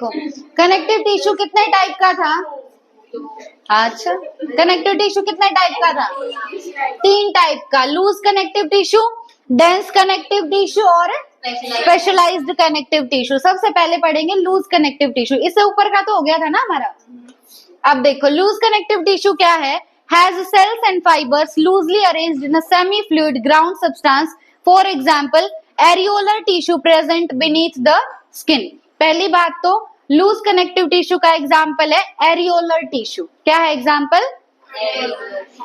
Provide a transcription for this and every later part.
देखो connective tissue कितने type का था? अच्छा, कनेक्टिव टिश्यू कितने टाइप का था? 3 टाइप का, loose connective tissue, dense connective tissue और स्पेशलाइज्ड कनेक्टिव टिश्यू। सबसे पहले पढ़ेंगे लूज कनेक्टिव टिश्यू, इससे ऊपर का तो हो गया था ना हमारा। अब देखो लूज कनेक्टिव टिश्यू क्या है? Has cells and fibres loosely arranged in a semi fluid ground substance, for example areolar tissue present beneath the skin. पहली बात तो लूज कनेक्टिव टिश्यू का एग्जांपल है एरियोलर टिश्यू। क्या है एग्जांपल?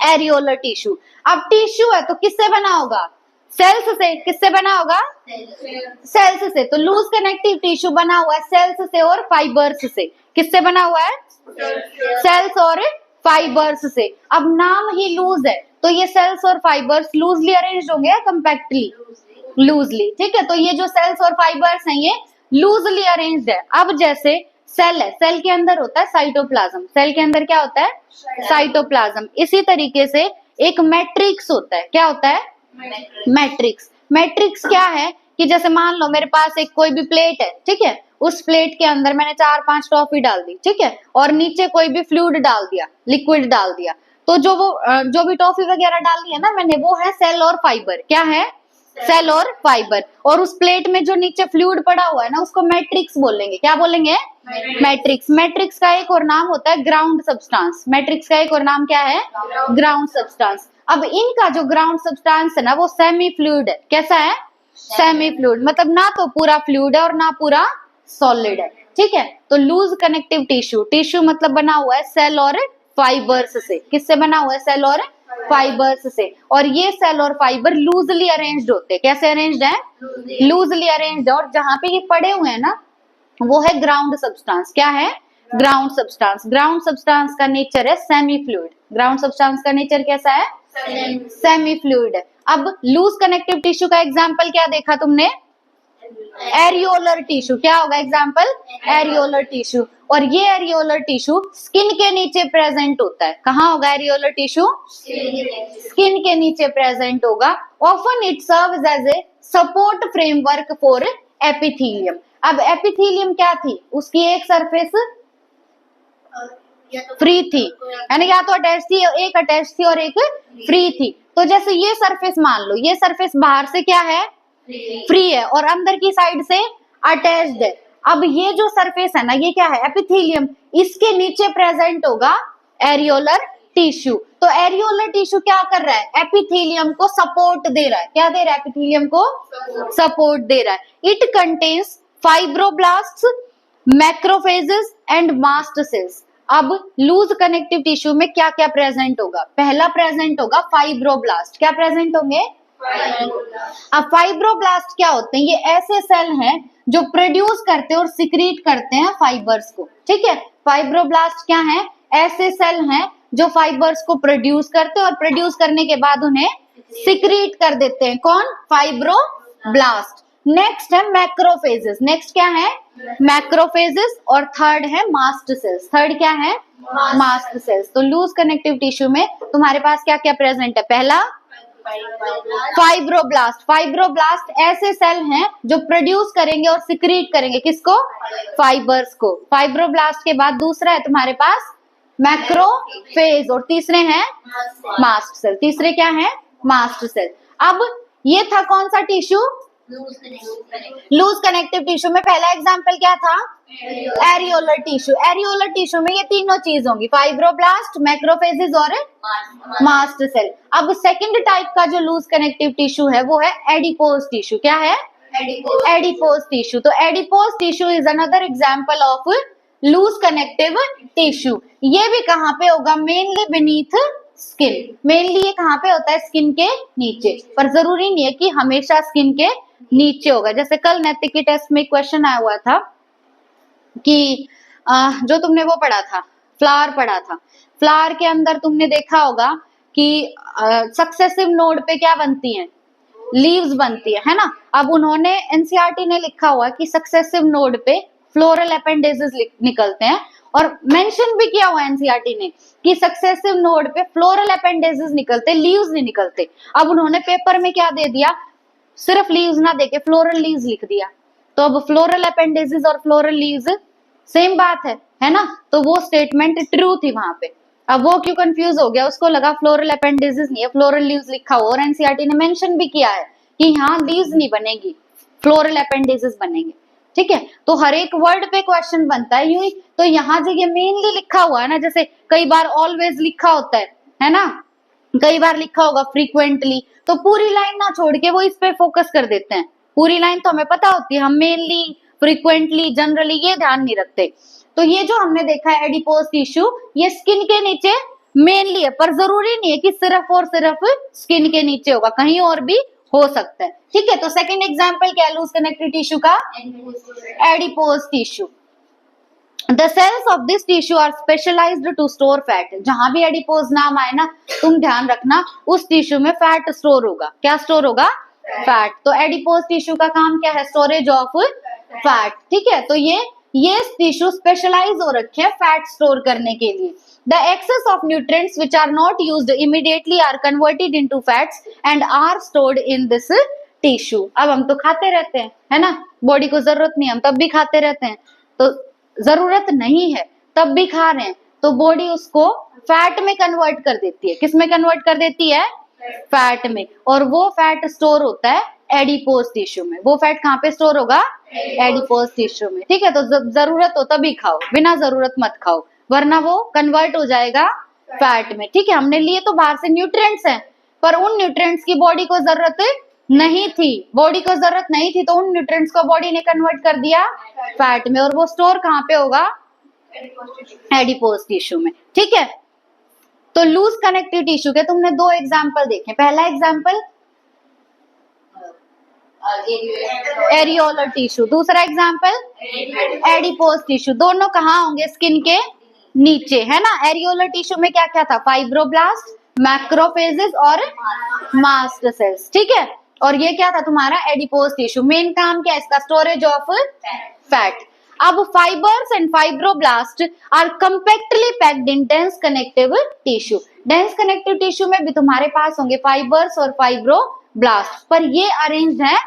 Areolar tissue. अब टिश्यू है तो किससे बना होगा? सेल्स से। किससे बना होगा? सेल्स से। तो लूज कनेक्टिव टिश्यू बना हुआ है सेल्स से और फाइबर्स से। किससे बना हुआ है? सेल्स और फाइबर्स से। अब नाम ही लूज है तो ये सेल्स और फाइबर्स लूजली अरेंज होंगे या कंपैक्टली? लूजली। ठीक है, तो ये जो सेल्स और फाइबर्स हैं ये लूजली अरेंज्ड है। अब जैसे सेल है, सेल के अंदर होता है साइटोप्लाज्म। सेल के अंदर क्या होता है? साइटोप्लाज्म। इसी तरीके से एक मैट्रिक्स होता है। क्या होता है? मैट्रिक्स। मैट्रिक्स क्या है कि जैसे मान लो मेरे पास एक कोई भी प्लेट है, ठीक है, उस प्लेट के अंदर मैंने 4-5 टॉफी डाल दी, ठीक है, और नीचे कोई भी फ्लूइड डाल दिया, लिक्विड डाल दिया, तो जो भी टॉफी वगैरह डाली है ना मैंने, वो है सेल और फाइबर। क्या है? सेल और फाइबर। और उस प्लेट में जो नीचे फ्लूइड पड़ा हुआ है ना उसको मैट्रिक्स बोलेंगे। क्या बोलेंगे? मैट्रिक्स। मैट्रिक्स का एक और नाम होता है ग्राउंड सब्सटेंस। मैट्रिक्स का एक और नाम क्या है? Ground substance. अब इनका जो ग्राउंड सब्सटेंस है ना वो सेमी फ्लूइड है। कैसा है? सेमी फ्लूइड, मतलब ना तो पूरा फ्लूइड है और ना पूरा सॉलिड है। ठीक है, तो लूज कनेक्टिव टिश्यू, टिश्यू मतलब बना हुआ है सेल और फाइबर्स से। किससे बना हुआ है? सेल और फाइबर्स से। और ये सेल और फाइबर लूजली अरेंज्ड होते हैं। कैसे अरेंज्ड है? Loosely arranged. और जहां पे ये पड़े हुए हैं ना वो है ग्राउंड सब्सटेंस। क्या है? Ground substance. ग्राउंड सब्सटेंस का नेचर है सेमी फ्लूइड। ग्राउंड सब्सटेंस का नेचर कैसा है? सेमी फ्लूइड है। अब लूज कनेक्टिव टिश्यू का एग्जांपल क्या देखा तुमने? Areolar tissue. क्या होगा एग्जांपल? Areolar tissue. और ये एरियोलर टिश्यू स्किन के नीचे प्रेजेंट होता है। कहाँ होगा एरियोलर टिश्यू? स्किन के नीचे प्रेजेंट होगा। Often it serves as a support framework for epithelium. अब एपिथेलियम क्या थी? उसकी एक सरफेस फ्री थी, यानी या तो अटैच थी, एक अटैच थी और एक फ्री थी। तो जैसे ये सरफेस मान लो, ये सरफेस बाहर से क्या है? फ्री है और अंदर की साइड से अटैच्ड है। अब ये जो सरफेस है ना ये क्या है? एपिथेलियम। इसके नीचे प्रेजेंट होगा एरियोलर टिश्यू। तो एरियोलर टिश्यू क्या कर रहा है? एपिथेलियम को सपोर्ट दे रहा है। क्या दे रहा है? एपिथेलियम को सपोर्ट दे रहा है। It contains fibroblasts, macrophages and mast cells. अब लूज कनेक्टिव टिश्यू में क्या क्या प्रेजेंट होगा? पहला प्रेजेंट होगा फाइब्रोब्लास्ट। क्या प्रेजेंट होंगे? अब फाइब्रोब्लास्ट क्या होते हैं? ये ऐसे सेल हैं जो प्रोड्यूस करते हैं और सिक्रीट करते हैं फाइबर्स को। ठीक है, फाइब्रोब्लास्ट क्या है? ऐसे सेल हैं जो फाइबर्स को प्रोड्यूस करते हैं और प्रोड्यूस करने के बाद उन्हें सिक्रीट कर देते हैं। कौन? फाइब्रोब्लास्ट। नेक्स्ट है मैक्रोफेजेस। नेक्स्ट क्या है? मैक्रोफेजेस। और थर्ड है मास्ट सेल्स। थर्ड क्या है? Mast cells. तो लूज कनेक्टिव टिश्यू में तुम्हारे पास क्या क्या प्रेजेंट है? पहला फाइब्रोब्लास्ट। फाइब्रोब्लास्ट ऐसे सेल हैं जो प्रोड्यूस करेंगे और सिक्रीट करेंगे किसको? फाइबर्स को। फाइब्रोब्लास्ट के बाद दूसरा है तुम्हारे पास मैक्रोफेज और तीसरे हैं मास्ट सेल। तीसरे क्या है? Mast cell. अब ये था कौन सा टिश्यू? लूज कनेक्टिव टिश्यू में पहला एग्जांपल क्या था? Areolar tissue. एरियोलर टिश्यू में ये तीनों चीज होंगी, फाइब्रोब्लास्ट, मैक्रोफेजेस और मास्ट सेल। अब सेकंड टाइप का जो लूज कनेक्टिव टिश्यू है वो है एडिपोज टिश्यू। क्या है? Adipose tissue. तो adipose tissue is another example of loose connective tissue. ये भी कहाँ पे होगा? Mainly beneath skin. मेनली ये कहाँ पे होता है? स्किन के नीचे। पर जरूरी नहीं है कि हमेशा स्किन के नीचे होगा। जैसे कल नैतिक के टेस्ट में क्वेश्चन आया हुआ था कि जो तुमने वो पढ़ा था, फ्लावर पढ़ा था, फ्लावर के अंदर तुमने देखा होगा कि सक्सेसिव नोड पे क्या बनती हैं? लीव्स बनती है ना। अब उन्होंने एनसीईआरटी ने लिखा हुआ कि सक्सेसिव नोड पे फ्लोरल अपेंडेजेस निकलते हैं और मेंशन भी किया हुआ एनसीईआरटी ने कि सक्सेसिव नोड पे फ्लोरल अपेंडेजेस निकलते, लीव्स नहीं निकलते। अब उन्होंने पेपर में क्या दे दिया? सिर्फ लीव्स ना देके फ्लोरल लीव्स लिख दिया। तो अब फ्लोरल अपेंडेजेस और फ्लोरल लीव्स सेम बात है ना। तो वो स्टेटमेंट ट्रू थी वहां पे। अब वो क्यों कंफ्यूज हो गया, उसको लगा फ्लोरल अपेंडिसेस नहीं है, फ्लोरल लीव्स लिखा हुआ, और एनसीईआरटी ने मेंशन भी किया है कि यहाँ लीव्स नहीं बनेगी, फ्लोरल अपेंडिसेस बनेंगे। ठीक है, तो हर एक वर्ड पे क्वेश्चन बनता है यूं ही। तो यहाँ जो ये मेनली लिखा हुआ है ना, जैसे कई बार ऑलवेज लिखा होता है ना, कई बार लिखा होगा फ्रीक्वेंटली, तो पूरी लाइन ना छोड़ के वो इस पे फोकस कर देते हैं। पूरी लाइन तो हमें पता होती है, हम मेनली, फ्रीक्वेंटली, जनरली ये ध्यान नहीं रखते। तो ये जो हमने देखा है एडिपोज टिश्यू, ये स्किन के नीचे मेनली है, पर जरूरी नहीं है कि सिर्फ और सिर्फ स्किन के नीचे होगा, कहीं और भी हो सकता है। ठीक है, तो सेकंड एग्जांपल क्या है लूज कनेक्टिव टिश्यू का, adipose tissue. The cells of this tissue are specialized to store fat। जहां भी एडिपोज नाम आए ना, तुम ध्यान रखना उस टिश्यू में फैट स्टोर होगा। क्या स्टोर होगा? फैट। तो एडिपोज टिश्यू का काम क्या है? Storage of fat. ठीक है, तो ये टिश्यू स्पेशलाइज हो रखे हैं फैट स्टोर करने के लिए। The excess of nutrients which are not used immediately are converted into fats and are stored in this tissue। अब हम तो खाते रहते हैं, है ना, बॉडी को जरूरत नहीं, हम तब भी खाते रहते हैं। तो जरूरत नहीं है तब भी खा रहे हैं, तो बॉडी उसको फैट में कन्वर्ट कर देती है। किस में कन्वर्ट कर देती है? फैट में। और वो फैट स्टोर होता है एडिपोज टिश्यू में। वो फैट कहाँ पे स्टोर होगा? एडिपोज टिश्यू में। ठीक है, तो जरूरत हो तभी खाओ, बिना जरूरत मत खाओ, वरना वो कन्वर्ट हो जाएगा फैट में। ठीक है, हमने लिए तो बाहर से न्यूट्रिएंट्स हैं, पर उन न्यूट्रिएंट्स की बॉडी को जरूरत नहीं थी, बॉडी को जरूरत नहीं थी, तो उन न्यूट्रिएंट्स को बॉडी ने कन्वर्ट कर दिया फैट में, और वो स्टोर कहाँ पे होगा? एडिपोज टिश्यू में। ठीक है, तो लूज कनेक्टिव टिश्यू के तुमने दो एग्जांपल देखे। पहला एग्जांपल एरियोलर टिश्यू, दूसरा एग्जांपल एडिपोज टिश्यू। दोनों कहाँ होंगे? स्किन के नीचे, है ना। एरियोलर टिश्यू में क्या क्या था? फाइब्रोब्लास्ट, मैक्रोफेजेस और मास्ट सेल्स। ठीक है, और ये क्या था तुम्हारा? Adipose tissue. मेन काम क्या है इसका? Storage of fat. अब fibres and fibroblast are compactly packed in dense connective tissue. Dense connective tissue में भी तुम्हारे पास होंगे फाइबर्स और फाइब्रोब्लास्ट, पर ये अरेंज्ड है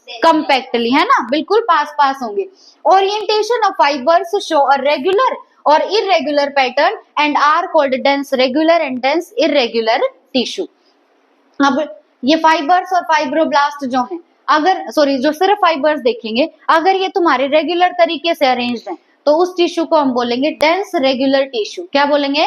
कंपैक्टली, है ना, बिल्कुल पास पास होंगे। Orientation of fibres show a regular और irregular pattern and are called dense regular and dense irregular tissue. अब ये फाइबर्स और फाइब्रोब्लास्ट जो हैं, अगर जो सिर्फ फाइबर्स देखेंगे, अगर ये तुम्हारे रेगुलर तरीके से अरेंज्ड हैं, तो उस टिश्यू को हम बोलेंगे डेंस रेगुलर टिश्यू। क्या बोलेंगे?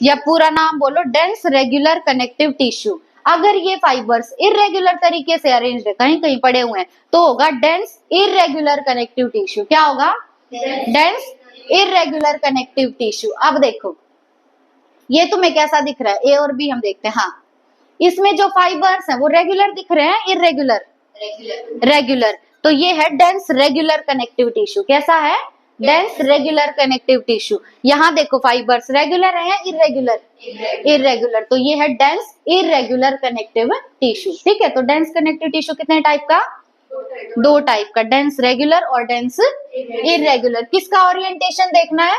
या पूरा नाम बोलो, डेंस रेगुलर कनेक्टिव टिश्यू। अगर ये फाइबर्स इरेगुलर तरीके से अरेंज्ड है, कहीं कहीं पड़े हुए हैं, तो होगा डेंस इरेगुलर कनेक्टिव टिश्यू। क्या होगा? Dense irregular connective tissue. अब देखो ये तुम्हें कैसा दिख रहा है? ए और बी हम देखते हैं। हाँ, इसमें जो फाइबर्स हैं वो रेगुलर दिख रहे हैं, इरेगुलर? रेगुलर। तो ये है डेंस रेगुलर कनेक्टिव टिश्यू। कैसा है? Dense regular connective tissue. यहाँ देखो फाइबर्स रेगुलर है या इरेगुलर? इरेगुलर। तो ये है डेंस इरेगुलर कनेक्टिव टिश्यू। ठीक है, तो डेंस कनेक्टिव टिश्यू कितने टाइप का? दो टाइप का, डेंस रेगुलर और डेंस इरेगुलर। किसका ओरिएंटेशन देखना है?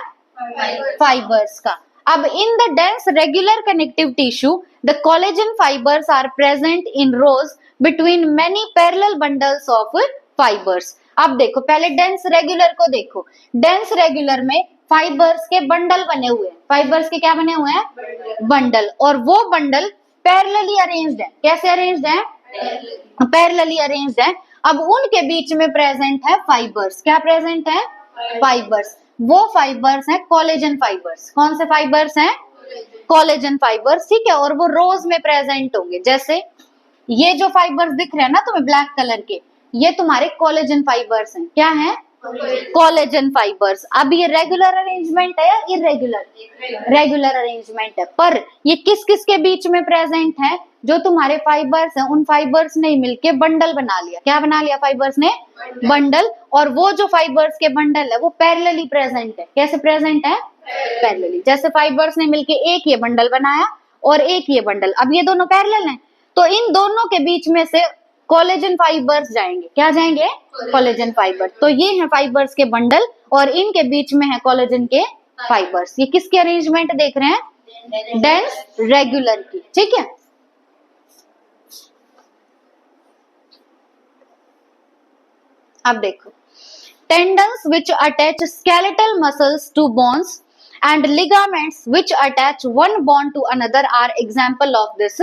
फाइबर्स का। अब in the dense regular connective tissue the collagen fibres are present in rows between many parallel bundles of fibres. अब देखो पहले डेंस रेगुलर को देखो। डेंस रेगुलर में फाइबर्स के बंडल बने हुए हैं। फाइबर्स के क्या बने हुए हैं? बंडल। और वो बंडल पैरेलली अरेंज्ड है। कैसे अरेंज्ड है? पैरेलली अरेंज्ड है। अब उनके बीच में प्रेजेंट है फाइबर्स। क्या प्रेजेंट है? फाइबर्स। वो फाइबर्स हैं कोलेजन फाइबर्स। कौन से फाइबर्स हैं? Collagen fibres. ठीक है, और वो रोज में प्रेजेंट होंगे। जैसे ये जो फाइबर्स दिख रहे हैं ना तुम्हें ब्लैक कलर के, ये तुम्हारे कोलेजन फाइबर्स हैं। क्या है? Collagen fibres. अब ये रेगुलर अरेंजमेंट है या इरेगुलर? रेगुलर अरेंजमेंट है, पर ये किस किस के बीच में प्रेजेंट है? जो तुम्हारे फाइबर्स हैं उन फाइबर्स ने मिलके बंडल बना लिया। क्या बना लिया? फाइबर्स ने बंडल। और वो जो फाइबर्स के बंडल है वो पैरेलली प्रेजेंट है। कैसे प्रेजेंट है? पैरेलली। जैसे फाइबर्स ने मिलके एक ये बंडल बनाया और एक ये बंडल, अब ये दोनों पैरेलल हैं, तो इन दोनों के बीच में से कोलेजन फाइबर्स जाएंगे। क्या जाएंगे? Collagen fibre. तो ये है फाइबर्स के बंडल और इनके बीच में है कोलेजन के फाइबर्स। ये किसके अरेंजमेंट देख रहे हैं? डेंस रेगुलर की। ठीक है, अब देखो tendons which attach skeletal muscles to bones and ligaments which attach one bone to another are example of this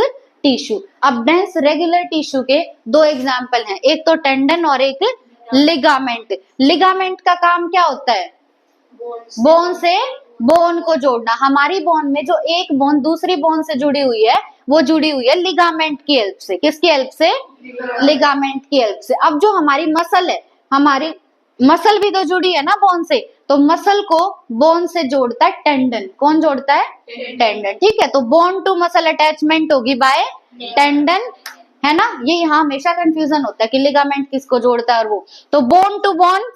tissue. अब डेंस रेगुलर टिश्यू के दो एग्जाम्पल हैं, एक तो टेंडन और एक लिगामेंट. लिगामेंट का काम क्या होता है? बोन से बोन को जोड़ना. हमारी बोन में जो एक बोन दूसरी बोन से जुड़ी हुई है वो जुड़ी हुई है लिगामेंट की हेल्प से. किसकी हेल्प से? लिगामेंट की हेल्प से. अब जो हमारी मसल है, हमारी मसल भी तो जुड़ी है ना बोन से, तो मसल को बोन से जोड़ता है टेंडन. कौन जोड़ता है? टेंडन. ठीक है, तो बोन टू मसल अटैचमेंट होगी बाय टेंडन, है ना. ये यहाँ हमेशा कंफ्यूजन होता है कि लिगामेंट किसको जोड़ता है और वो, तो bone to bone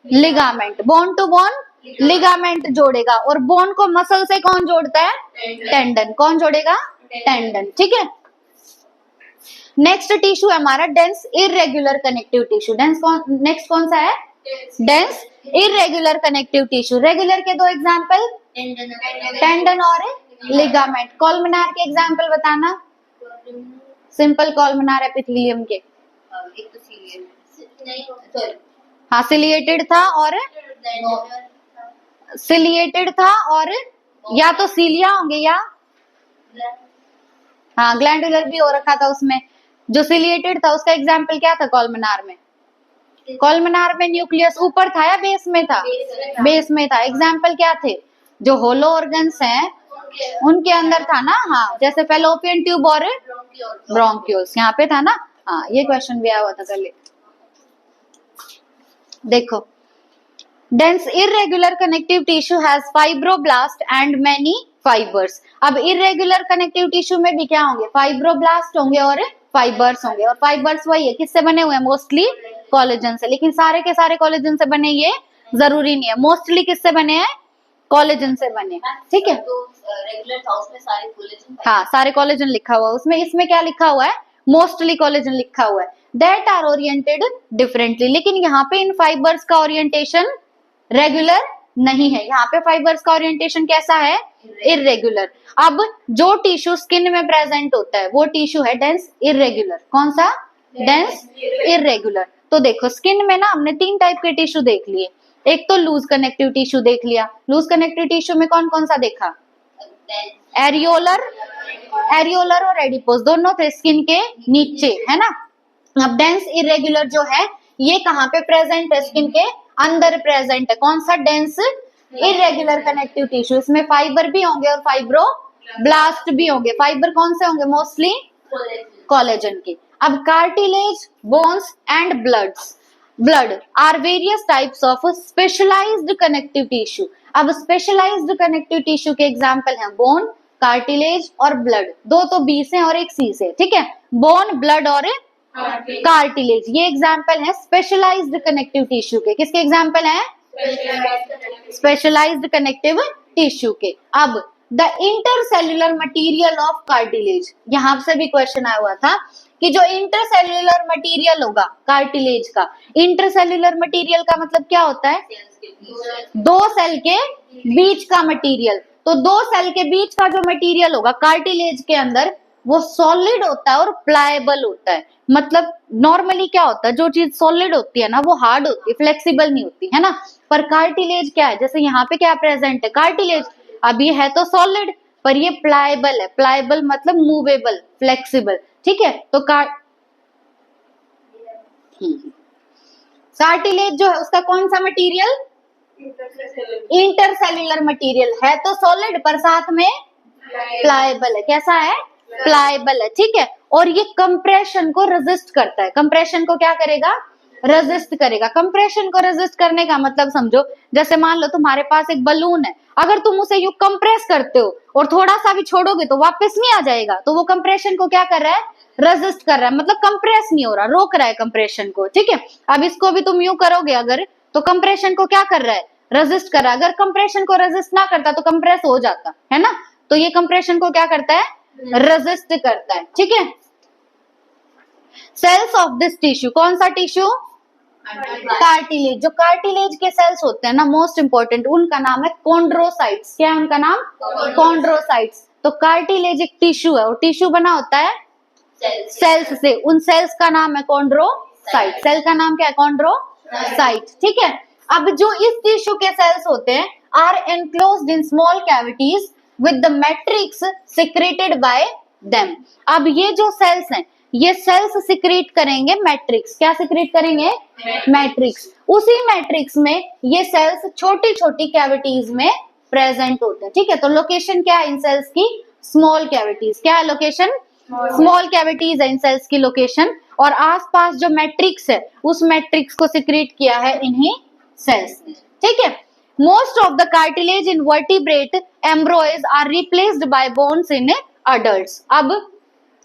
ligament, bone to bone ligament जोड़ेगा. और बोन को मसल से कौन जोड़ता है? टेंडन. कौन जोड़ेगा? टेंडन. ठीक है. नेक्स्ट टिश्यू है हमारा dense irregular connective tissue. Next कौन सा है? Dense irregular connective tissue. Regular के दो एग्जांपल, टेंडन और लिगामेंट. कॉलमनार के एग्जांपल बताना. सिंपल कॉलमनार एपिथेलियम के. हाँ, सिलिएटेड था और सिलिएटेड था और या तो सीलिया होंगे या हाँ ग्लैंडुलर भी हो रखा था उसमें. जो सिलिएटेड था उसका एग्जाम्पल क्या था कॉलमनार में? कॉलमनार में न्यूक्लियस ऊपर था या बेस में था? बेस में था. एग्जाम्पल क्या थे? जो होलो ऑर्गन्स हैं उनके अंदर था ना. हाँ, जैसे फेलोपियन ट्यूब और ब्रोंक्यूल्स यहाँ पे था ना. हाँ, ये क्वेश्चन भी आया हुआ था कल. देखो, dense irregular connective tissue has fibroblast and many fibers. अब irregular connective tissue में भी क्या होंगे? फाइब्रोब्लास्ट होंगे और फाइबर्स होंगे. और फाइबर्स वही है, किससे बने हुए हैं? मोस्टली कोलेजन से. लेकिन सारे के सारे कोलेजन से बने ये जरूरी नहीं है. मोस्टली किससे बने हैं? कोलेजन से बने. ठीक है. रेगुलर था उसमें सारे कोलेजन. हाँ, सारे कोलेजन लिखा हुआ है उसमें. इसमें क्या लिखा हुआ है? मोस्टली कोलेजन लिखा हुआ है. That are oriented differently. लेकिन यहाँ पे इन फाइबर्स का ओरिएंटेशन रेगुलर नहीं है. यहाँ पे फाइबर्स का ओरिएंटेशन कैसा है? इरेगुलर. अब जो टिश्यू स्किन में प्रेजेंट होता है वो टिश्यू है डेंस इरेगुलर. कौन सा? Dense irregular. तो देखो, स्किन में ना हमने तीन टाइप के टिश्यू देख लिए. एक तो लूज कनेक्टिव टिश्यू देख लिया. लूज कनेक्टिव टिश्यू में कौन कौन सा देखा? एरियोलर, एरियोलर और एडिपोज दोनों थे स्किन के नीचे, है ना. अब डेंस इरेगुलर जो है ये कहाँ पे प्रेजेंट है? स्किन के अंदर प्रेजेंट है. कौन सा? Dense irregular connective tissue. इसमें फाइबर भी होंगे और फाइब्रोब्लास्ट भी होंगे. फाइबर कौन से होंगे? मोस्टली कोलेजन के. अब cartilage, bones and blood are various types of specialised connective tissue. अब स्पेशलाइज्ड कनेक्टिव टिश्यू के एग्जांपल हैं बोन, कार्टिलेज और ब्लड. दो तो बी से और एक सी से. ठीक है. बोन, ब्लड और कार्टिलेज ये एग्जाम्पल है स्पेशलाइज्ड कनेक्टिव टिश्यू के. किसके एग्जाम्पल हैं? स्पेशलाइज्ड कनेक्टिव टिश्यू के. अब the intercellular material of cartilage. यहाँ से भी क्वेश्चन आया हुआ था कि जो इंटरसेल्युलर मटेरियल होगा कार्टिलेज का, इंटरसेल्युलर मटेरियल का मतलब क्या होता है? दो सेल के बीच का मटेरियल. तो दो सेल के बीच का जो मटेरियल होगा कार्टिलेज के अंदर वो सॉलिड होता है और प्लायबल होता है. मतलब नॉर्मली क्या होता है? जो चीज सॉलिड होती है ना वो हार्ड होती है, फ्लेक्सिबल नहीं होती, है ना. पर कार्टिलेज क्या है? जैसे यहाँ पे क्या प्रेजेंट है? कार्टिलेज. अब ये है तो सॉलिड पर ये प्लायबल है. प्लायबल मतलब मूवेबल, फ्लेक्सिबल. ठीक है. तो कार्टिलेज जो है उसका कौन सा मटेरियल? इंटरसेल्युलर मटेरियल है तो सॉलिड पर साथ में प्लायबल है. कैसा है? प्लायबल है. ठीक है. और ये कंप्रेशन को रेजिस्ट करता है. कंप्रेशन को क्या करेगा? रेजिस्ट करेगा. कंप्रेशन को रेजिस्ट करने का मतलब समझो, जैसे मान लो तुम्हारे पास एक बलून है, अगर तुम उसे यूं कंप्रेस करते हो और थोड़ा सा भी छोड़ोगे तो वापस नहीं आ जाएगा. तो वो कंप्रेशन को क्या कर रहा है? रेजिस्ट कर रहा है. मतलब कंप्रेस नहीं हो रहा, रोक रहा है कंप्रेशन को. ठीक है. अब इसको भी तुम यूं करोगे अगर, तो कंप्रेशन को क्या कर रहा है? रेजिस्ट कर रहा है. अगर कंप्रेशन को रेजिस्ट ना करता तो कंप्रेस हो जाता, है ना. तो ये कंप्रेशन को क्या करता है? रेजिस्ट करता है. ठीक है. Cells of this tissue. कौन सा टिश्यू? कार्टिलेज. जो कार्टिलेज के सेल्स होते हैं ना मोस्ट इंपोर्टेंट, उनका नाम है कॉन्ड्रोसाइट्स. क्या है उनका नाम? कॉन्ड्रोसाइट्स. तो कार्टिलेज एक टिश्यू है और टिश्यू बना होता है सेल्स से. उन सेल्स का नाम है कॉन्ड्रोसाइट. सेल का नाम क्या है? कॉन्ड्रोसाइट. ठीक है. अब जो इस टिश्यू के सेल्स होते हैं are enclosed in small cavities with the matrix secreted by them. अब ये जो सेल्स हैं ये सेल्स सिक्रीट करेंगे मैट्रिक्स। क्या सिक्रीट करेंगे? मैट्रिक्स। उसी मैट्रिक्स में ये सेल्स छोटी छोटी कैविटीज में प्रेजेंट होते हैं। ठीक है, तो लोकेशन क्या है इन सेल्स की? Small cavities. क्या है लोकेशन? स्मॉल कैविटीज है इन सेल्स की लोकेशन। और आसपास जो मैट्रिक्स है उस मैट्रिक्स को सिक्रीट किया है इन्हीं सेल्स ने। ठीक है, most of the cartilage in vertebrate embryos are replaced by bones in adults. अब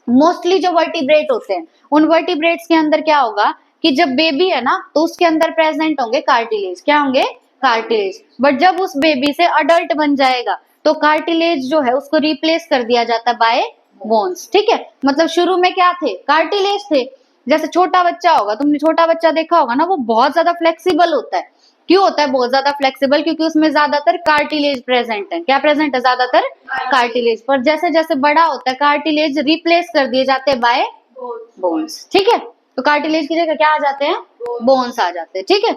मोस्टली जो वर्टिब्रेट होते हैं उन वर्टिब्रेट्स के अंदर क्या होगा कि जब बेबी है ना तो उसके अंदर प्रेजेंट होंगे कार्टिलेज। क्या होंगे? कार्टिलेज। बट जब उस बेबी से अडल्ट बन जाएगा तो कार्टिलेज जो है उसको रिप्लेस कर दिया जाता है बाय बोन्स। ठीक है, मतलब शुरू में क्या थे? कार्टिलेज थे। जैसे छोटा बच्चा होगा, तुमने छोटा बच्चा देखा होगा ना, वो बहुत ज्यादा फ्लेक्सिबल होता है। क्यों होता है बहुत ज्यादा फ्लेक्सिबल? क्योंकि उसमें ज्यादातर कार्टिलेज प्रेजेंट है। क्या प्रेजेंट है? ज्यादातर कार्टिलेज। पर जैसे जैसे बड़ा होता है कार्टिलेज रिप्लेस कर दिए जाते हैं बाय बोन्स। ठीक है, तो कार्टिलेज की जगह क्या आ जाते हैं? बोन्स आ जाते हैं। ठीक है,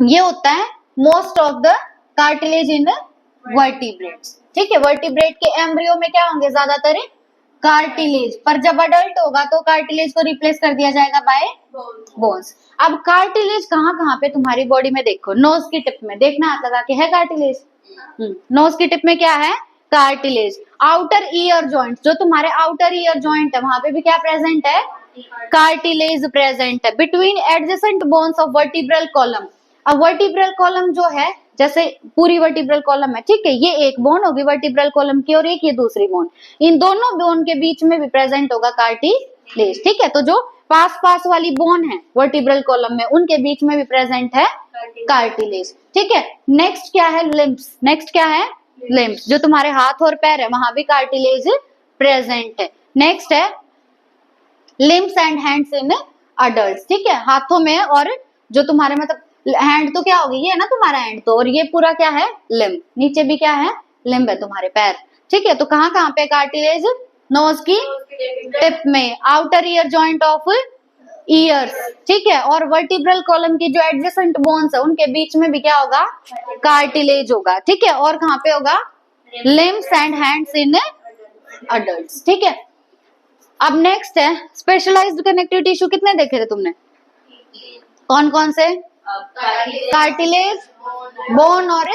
ये होता है most of the cartilage in vertebrates. ठीक है, वर्टिब्रेट के एम्ब्रियो में क्या होंगे? ज्यादातर कार्टिलेज। पर जब अडल्ट होगा तो कार्टिलेज को रिप्लेस कर दिया जाएगा बाय बोन्स। अब कार्टिलेज कहाँ कहाँ पे तुम्हारी बॉडी में? देखो, नोज की टिप में देखना, हाथ लगा के है कार्टिलेज। नोज की टिप में क्या है? कार्टिलेज। आउटर ईयर जॉइंट, जो तुम्हारे आउटर ईयर जॉइंट है वहां पे भी क्या प्रेजेंट है? कार्टिलेज प्रेजेंट है। Between adjacent bones of vertebral column. अब वर्टिब्रल कॉलम जो है, जैसे पूरी वर्टिब्रल कॉलम है, ठीक है, ये एक बोन होगी वर्टिब्रल कॉलम की और एक ये दूसरी बोन। इन दोनों बोन के बीच में भी प्रेजेंट होगा कार्टिलेज। ठीक है, तो जो पास पास वाली बोन है वर्टिब्रल कॉलम में उनके बीच में भी प्रेजेंट है कार्टिलेज। ठीक है, नेक्स्ट क्या है? लिम्ब्स। नेक्स्ट क्या है? लिम्ब्स। जो तुम्हारे हाथ और पैर है वहां भी कार्टिलेज प्रेजेंट है। नेक्स्ट है limbs and hands in adults. ठीक है, हाथों में, और जो तुम्हारे मतलब हैंड तो क्या होगी? ये है ना तुम्हारा हैंड, तो और ये पूरा क्या है? लिम्ब। नीचे भी क्या है? लिम्ब है तुम्हारे पैर। ठीक है, तो कहाँ कहाँ पे कार्टिलेज? नोज की टिप में, outer ear joint of years. ठीक है, और वर्टिब्रल कॉलम की जो एडजेसेंट बोन्स है उनके बीच में भी क्या होगा? कार्टिलेज होगा। ठीक है, और कहाँ पे होगा? Limbs and hands in adults. ठीक है, अब नेक्स्ट है स्पेशलाइज्ड कनेक्टिव टिश्यू। कितने देखे थे तुमने? कौन कौन से? कार्टिलेज, बोन और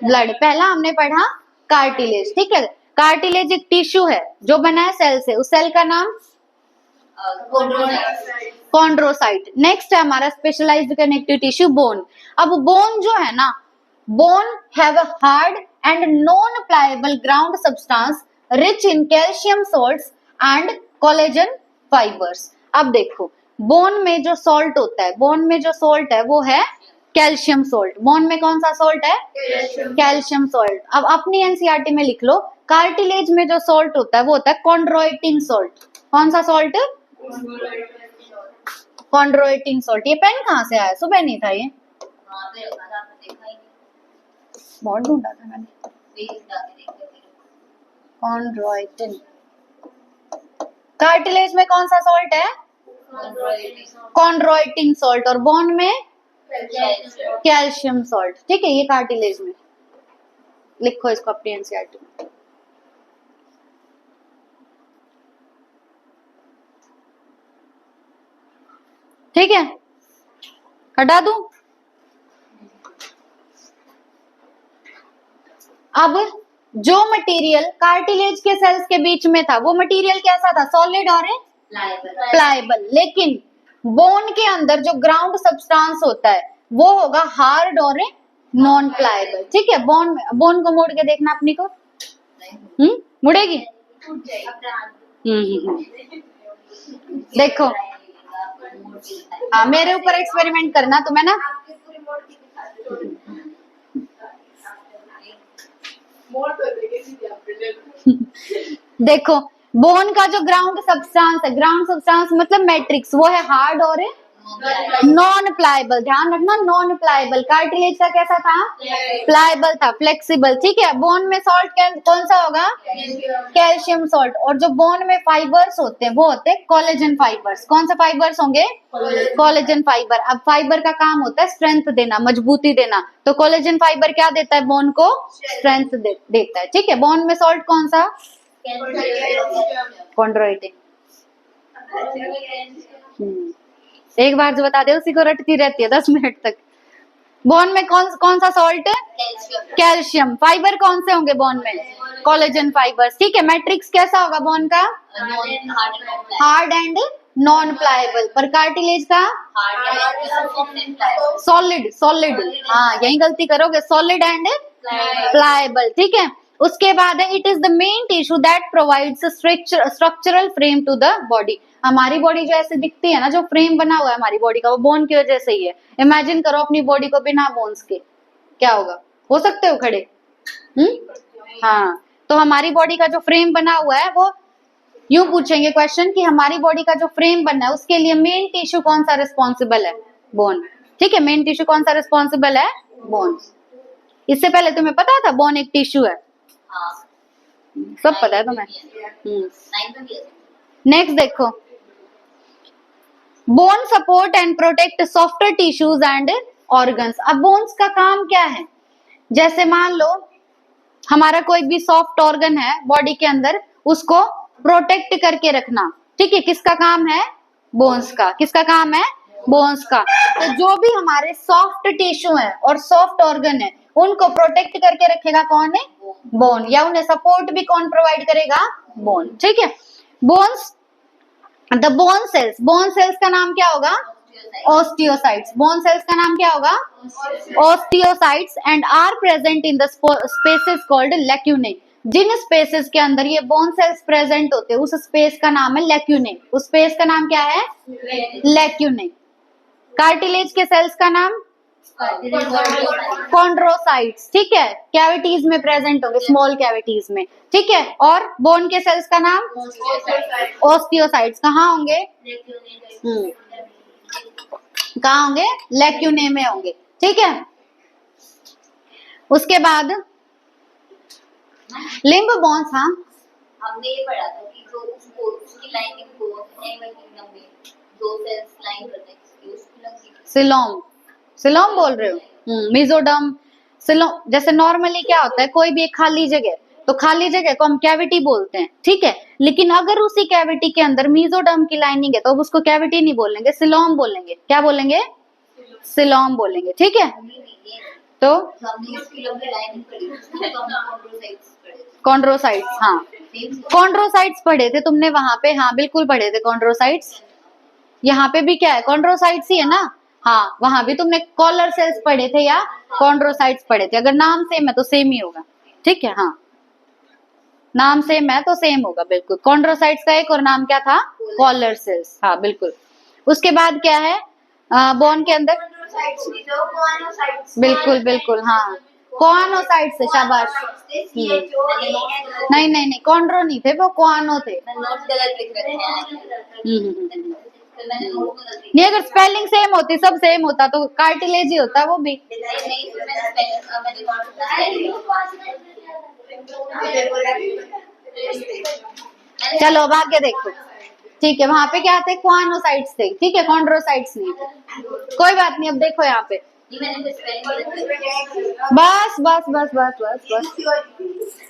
ब्लड। पहला हमने पढ़ा कार्टिलेज। ठीक है, कार्टिलेज एक टिश्यू है जो बना है सेल से। उस सेल का नाम कॉन्ड्रोसाइट। नेक्स्ट है हमारा स्पेशलाइज्ड कनेक्टिव टिश्यू बोन। अब बोन जो है ना, bone have a hard and non pliable ground substance rich in calcium salts and collagen fibres. अब देखो, बोन में जो सॉल्ट होता है, बोन में जो सॉल्ट है वो है कैल्शियम सॉल्ट। बोन में कौन सा सॉल्ट है? Calcium salt. अब अपनी एनसीईआरटी में लिख लो, कार्टिलेज में जो सॉल्ट होता है वो होता है कॉन्ड्रोइटिन सॉल्ट। कौन सा सॉल्ट? Chondroitin salt. ये पेन कहाँ से आया? सुबह नहीं था ये, बहुत ढूंढा था मैंने। कॉन्ड्रोइटिन। कार्टिलेज में कौन सा सॉल्ट है? Chondroitin salt. और बोन में कैल्शियम सॉल्ट। ठीक है, ये कार्टिलेज में। लिखो इसको अपनी एनसीईआरटी में। ठीक है, हटा दूं? अब जो मटेरियल कार्टिलेज के सेल्स के बीच में था वो मटेरियल कैसा था? सॉलिड और प्लायबल। लेकिन बोन के अंदर जो ग्राउंड सब्सटेंस होता है वो होगा हार्ड और नॉन प्लायबल। ठीक है, बोन को मोड़ के देखना अपनी को। मुड़ेगी? देखो, हाँ, मेरे ऊपर एक्सपेरिमेंट करना तो मैं ना देखो, बोन का जो ग्राउंड सब्सटेंस है, ग्राउंड सब्सटेंस मतलब मैट्रिक्स, वो है हार्ड और नॉन प्लायबल, ध्यान रखना नॉन प्लायबल। कार्टिलेज का कैसा था? प्लायबल था, फ्लेक्सिबल। ठीक है, बोन में सॉल्ट कौन सा होगा? Calcium salt. और जो बोन में फाइबर्स होते हैं वो होते हैं कोलेजन फाइबर्स। कौन सा फाइबर्स होंगे? Collagen fibre. अब फाइबर का काम होता है स्ट्रेंथ देना, मजबूती देना, तो कोलेजन फाइबर क्या देता है? बोन को स्ट्रेंथ देता है। ठीक है, बोन में सॉल्ट कौन सा? कॉन्ड्रोइटिन। एक बार जो बता दे उसी को रटती रहती है 10 मिनट तक। बोन में कौन सा सॉल्ट? कैल्शियम। फाइबर कौन से होंगे बोन में? Collagen fibres. ठीक है, मैट्रिक्स कैसा होगा बोन का? Hard and non pliable. पर कार्टिलेज का? सॉलिड। सॉलिड, हाँ यही गलती करोगे, सॉलिड एंड प्लायबल। ठीक है, उसके बाद है it is the main tissue that provides structural frame to the body. हमारी बॉडी जो ऐसे दिखती है ना, जो फ्रेम बना हुआ है हमारी बॉडी का, वो बोन की वजह से ही है। इमेजिन करो अपनी बॉडी को बिना बोन्स के, क्या होगा? हो सकते हो खड़े? हाँ, तो हमारी बॉडी का जो फ्रेम बना हुआ है वो यूं पूछेंगे क्वेश्चन कि हमारी बॉडी का जो फ्रेम बना है उसके लिए मेन टिश्यू कौन सा रिस्पॉन्सिबल है? बोन। ठीक है, मेन टिश्यू कौन सा रिस्पॉन्सिबल है? बोन। इससे पहले तुम्हें पता था बोन एक टिश्यू है? सब पता है तुम्हें। नेक्स्ट देखो, bone support and protect softer tissues and organs. अब बोन्स का काम क्या है? जैसे मान लो हमारा कोई भी सॉफ्ट ऑर्गन है बॉडी के अंदर, उसको प्रोटेक्ट करके रखना। ठीक है, किसका काम है? बोन्स का। किसका काम है? बोन्स का। तो जो भी हमारे सॉफ्ट टिश्यू है और सॉफ्ट ऑर्गन है उनको प्रोटेक्ट करके रखेगा कौन है? बोन। या उन्हें सपोर्ट भी कौन प्रोवाइड करेगा? बोन। ठीक है, bones, the bone cells. Bone cells का नाम क्या होगा? ओस्टियोसाइट्स। बोन सेल्स का नाम क्या होगा? Osteocytes and are present in the spaces called lacunae. जिन स्पेसेस के अंदर ये बोन सेल्स प्रेजेंट होते हैं उस स्पेस का नाम है लैक्यूने। उस स्पेस का नाम क्या है? लैक्यूने। कार्टिलेज के सेल्स का नाम? कॉन्ड्रोसाइट्स। ठीक है, कैविटीज में प्रेजेंट होंगे, स्मॉल कैविटीज में। ठीक है, और बोन के सेल्स का नाम? ओस्टियोसाइट्स। कहाँ होंगे? कहाँ होंगे? लैक्यूने में होंगे। ठीक है, उसके बाद लिम्ब बोन्स। हाँ, हमने ये पढ़ा था कि जो उसको उसकी लाइनिंग को एनिमल किंगडम में दो सेल्स लाइन करते हैं, उसकी लंबी सिलोम। सिलोम बोल रहे हो? Mesoderm, coelom. जैसे नॉर्मली क्या होता है, कोई भी एक खाली जगह, तो खाली जगह को हम कैविटी बोलते हैं। ठीक है, लेकिन अगर उसी कैविटी के अंदर मेसोडर्म की लाइनिंग है तो अब उसको कैविटी नहीं बोलेंगे, सिलोम बोलेंगे। क्या बोलेंगे? सिलोम बोलेंगे। ठीक है, तो हमने उसकी लंबी लाइनिंग पढ़ी, उसमें तो हमने कॉन्ड्रोसाइट्स पढ़े थे। कॉन्ड्रोसाइट्स, हाँ कॉन्ड्रोसाइट्स पढ़े थे तुमने वहां पे। हाँ बिल्कुल पढ़े थे कॉन्ड्रोसाइट्स। यहाँ पे भी क्या है? कॉन्ड्रोसाइट्स ही है ना। हाँ, वहां भी तुमने कॉलर सेल्स पढ़े थे या कॉन्ड्रोसाइट्स पढ़े थे। अगर नाम सेम है तो सेम ही होगा। ठीक है, हाँ नाम सेम है तो सेम होगा बिल्कुल। कॉन्ड्रोसाइट्स का एक और नाम क्या था? Collar cells. हाँ बिल्कुल। उसके बाद क्या है बोन के अंदर? बिल्कुल बिल्कुल, हाँ कोआनोसाइट्स है, शाबाश। नहीं नहीं नहीं, कॉन्ड्रो नहीं थे वो, कोआनो थे। नोट्स गलत लिख रखे हैं। नहीं, अगर स्पेलिंग सेम होती, सब सेम होता तो कार्टिलेज ही होता वो भी। चलो अब आगे देखो। ठीक है, वहां पे क्या थे? क्वानोसाइट्स थे। ठीक है, कॉन्ड्रोसाइट्स नहीं थे। कोई बात नहीं, अब देखो यहाँ पे बस बस बस बस बस बस।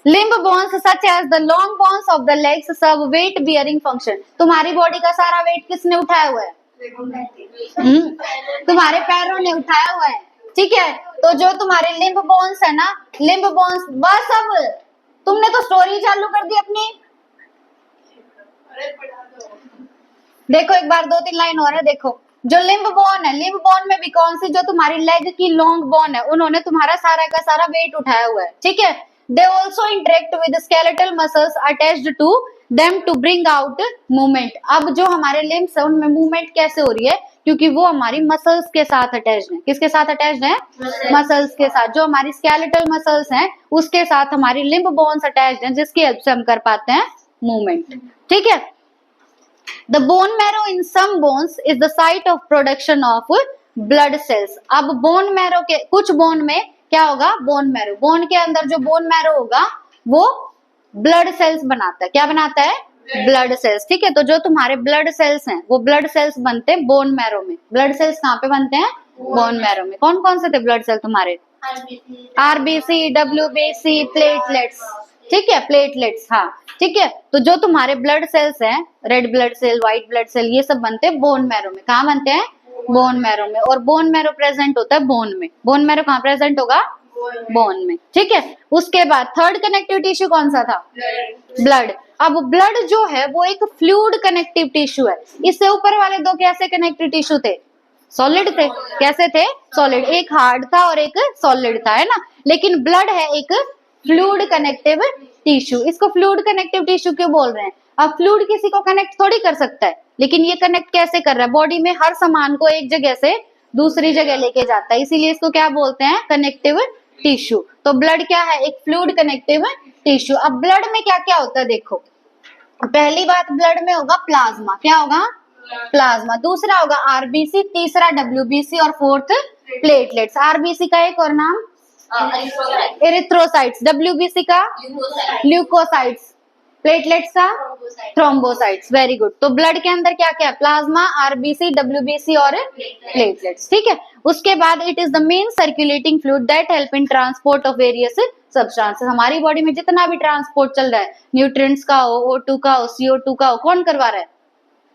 Limb bones such as the long bones of the legs serve weight bearing function. तुम्हारी बॉडी का सारा वेट किसने उठाया हुआ है? तुम्हारे पैरों ने उठाया हुआ है। ठीक है, तो जो तुम्हारे लिम्ब बोन्स है ना, लिम्ब बोन्स, बस अब तुमने तो स्टोरी चालू कर दी अपनी। देखो एक बार 2-3 लाइन और है। देखो जो लिम्ब बोन है, लिम्ब बोन में भी कौन सी? जो तुम्हारी लेग की लॉन्ग बोन है, उन्होंने तुम्हारा सारा का सारा वेट उठाया हुआ है। ठीक है, they also interact with skeletal muscles attached to them to bring out movement. अब जो हमारे लिम्ब्स है उनमें मूवमेंट कैसे हो रही है? क्योंकि वो हमारी मसल्स के साथ अटैच्ड है। किसके साथ अटैच्ड है? मसल्स के साथ। जो हमारी स्केलेटल मसल्स हैं उसके साथ हमारी लिम्ब बोन्स अटैच्ड हैं, जिसकी हेल्प से हम कर पाते हैं मूवमेंट। ठीक है, the bone marrow in some bones is the site of production of blood cells. अब बोन मैरो के कुछ बोन में क्या होगा, बोन मैरो, बोन के अंदर जो बोन मैरो होगा वो ब्लड सेल्स बनाता है। क्या बनाता है, ब्लड सेल्स। ठीक है, तो जो तुम्हारे ब्लड सेल्स हैं वो ब्लड सेल्स बनते हैं बोन मैरो में। ब्लड सेल्स कहाँ पे बनते हैं, बोन मैरो में। कौन कौन से थे ब्लड सेल तुम्हारे, आरबीसी, डब्ल्यूबीसी, प्लेटलेट्स। ठीक है, प्लेटलेट्स, हाँ ठीक है। तो जो तुम्हारे ब्लड सेल्स हैं, red blood cell, white blood cell, ये सब बनते हैं बोन मैरो में। कहाँ बनते हैं, बोन मैरो में। और बोन मैरो प्रेजेंट होता है बोन में। बोन मैरो कहाँ प्रेजेंट होगा, बोन में। ठीक है, उसके बाद थर्ड कनेक्टिव टिश्यू कौन सा था, ब्लड। अब ब्लड जो है वो एक फ्लूइड कनेक्टिव टिश्यू है। इससे ऊपर वाले दो कैसे कनेक्टिव टिश्यू थे, सॉलिड थे। कैसे थे, सॉलिड। एक हार्ड था और एक सॉलिड था, है ना। लेकिन ब्लड है एक फ्लूइड कनेक्टिव टिश्यू। इसको फ्लूइड कनेक्टिव टिश्यू क्यों बोल रहे हैं, अब फ्लूइड किसी को कनेक्ट थोड़ी कर सकता है, लेकिन ये कनेक्ट कैसे कर रहा है, बॉडी में हर सामान को एक जगह से दूसरी जगह लेके जाता है, इसीलिए इसको क्या बोलते हैं, कनेक्टिव टिश्यू। तो ब्लड क्या है, एक फ्लूइड कनेक्टिव टिश्यू। अब ब्लड में क्या क्या होता है देखो, पहली बात ब्लड में होगा प्लाज्मा। क्या होगा, प्लाज्मा। दूसरा होगा आरबीसी, तीसरा डब्ल्यूबीसी और फोर्थ प्लेटलेट्स। आरबीसी का एक और नाम एरिथ्रोसाइट्स, डब्ल्यूबीसी का ल्यूकोसाइट्स, प्लेटलेट्स का थ्रोम्बोसाइट्स। Very good. तो ब्लड के अंदर क्या क्या है, प्लाज्मा, आरबीसी, डब्ल्यूबीसी और प्लेटलेट्स। ठीक है, उसके बाद it is the main circulating fluid that help in transport of various substances. हमारी बॉडी में जितना भी ट्रांसपोर्ट चल रहा है, न्यूट्रिएंट्स का हो, O2 का हो, CO2 का हो, कौन करवा रहा है,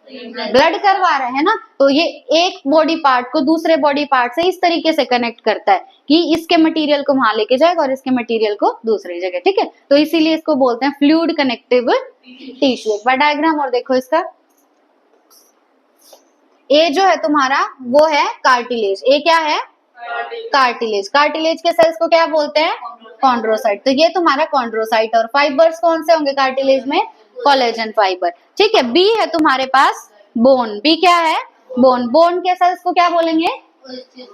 ब्लड करवा रहा है ना। तो ये एक बॉडी पार्ट को दूसरे बॉडी पार्ट से इस तरीके से कनेक्ट करता है कि इसके मटेरियल को वहां लेके जाएगा और इसके मटेरियल को दूसरी जगह। ठीक है, तो इसीलिए इसको बोलते हैं फ्लूइड कनेक्टिव टिश्यू। एक बार डायग्राम और देखो इसका। ए जो है तुम्हारा वो है कार्टिलेज। ए क्या है, कार्टिलेज। कार्टिलेज के सेल्स को क्या बोलते हैं, कॉन्ड्रोसाइट। तो ये तुम्हारा कॉन्ड्रोसाइट। और फाइबर्स कौन से होंगे कार्टिलेज में, कोलेजन फाइबर। ठीक है, बी है तुम्हारे पास बोन। बी क्या है, बोन। बोन के सेल्स को क्या बोलेंगे,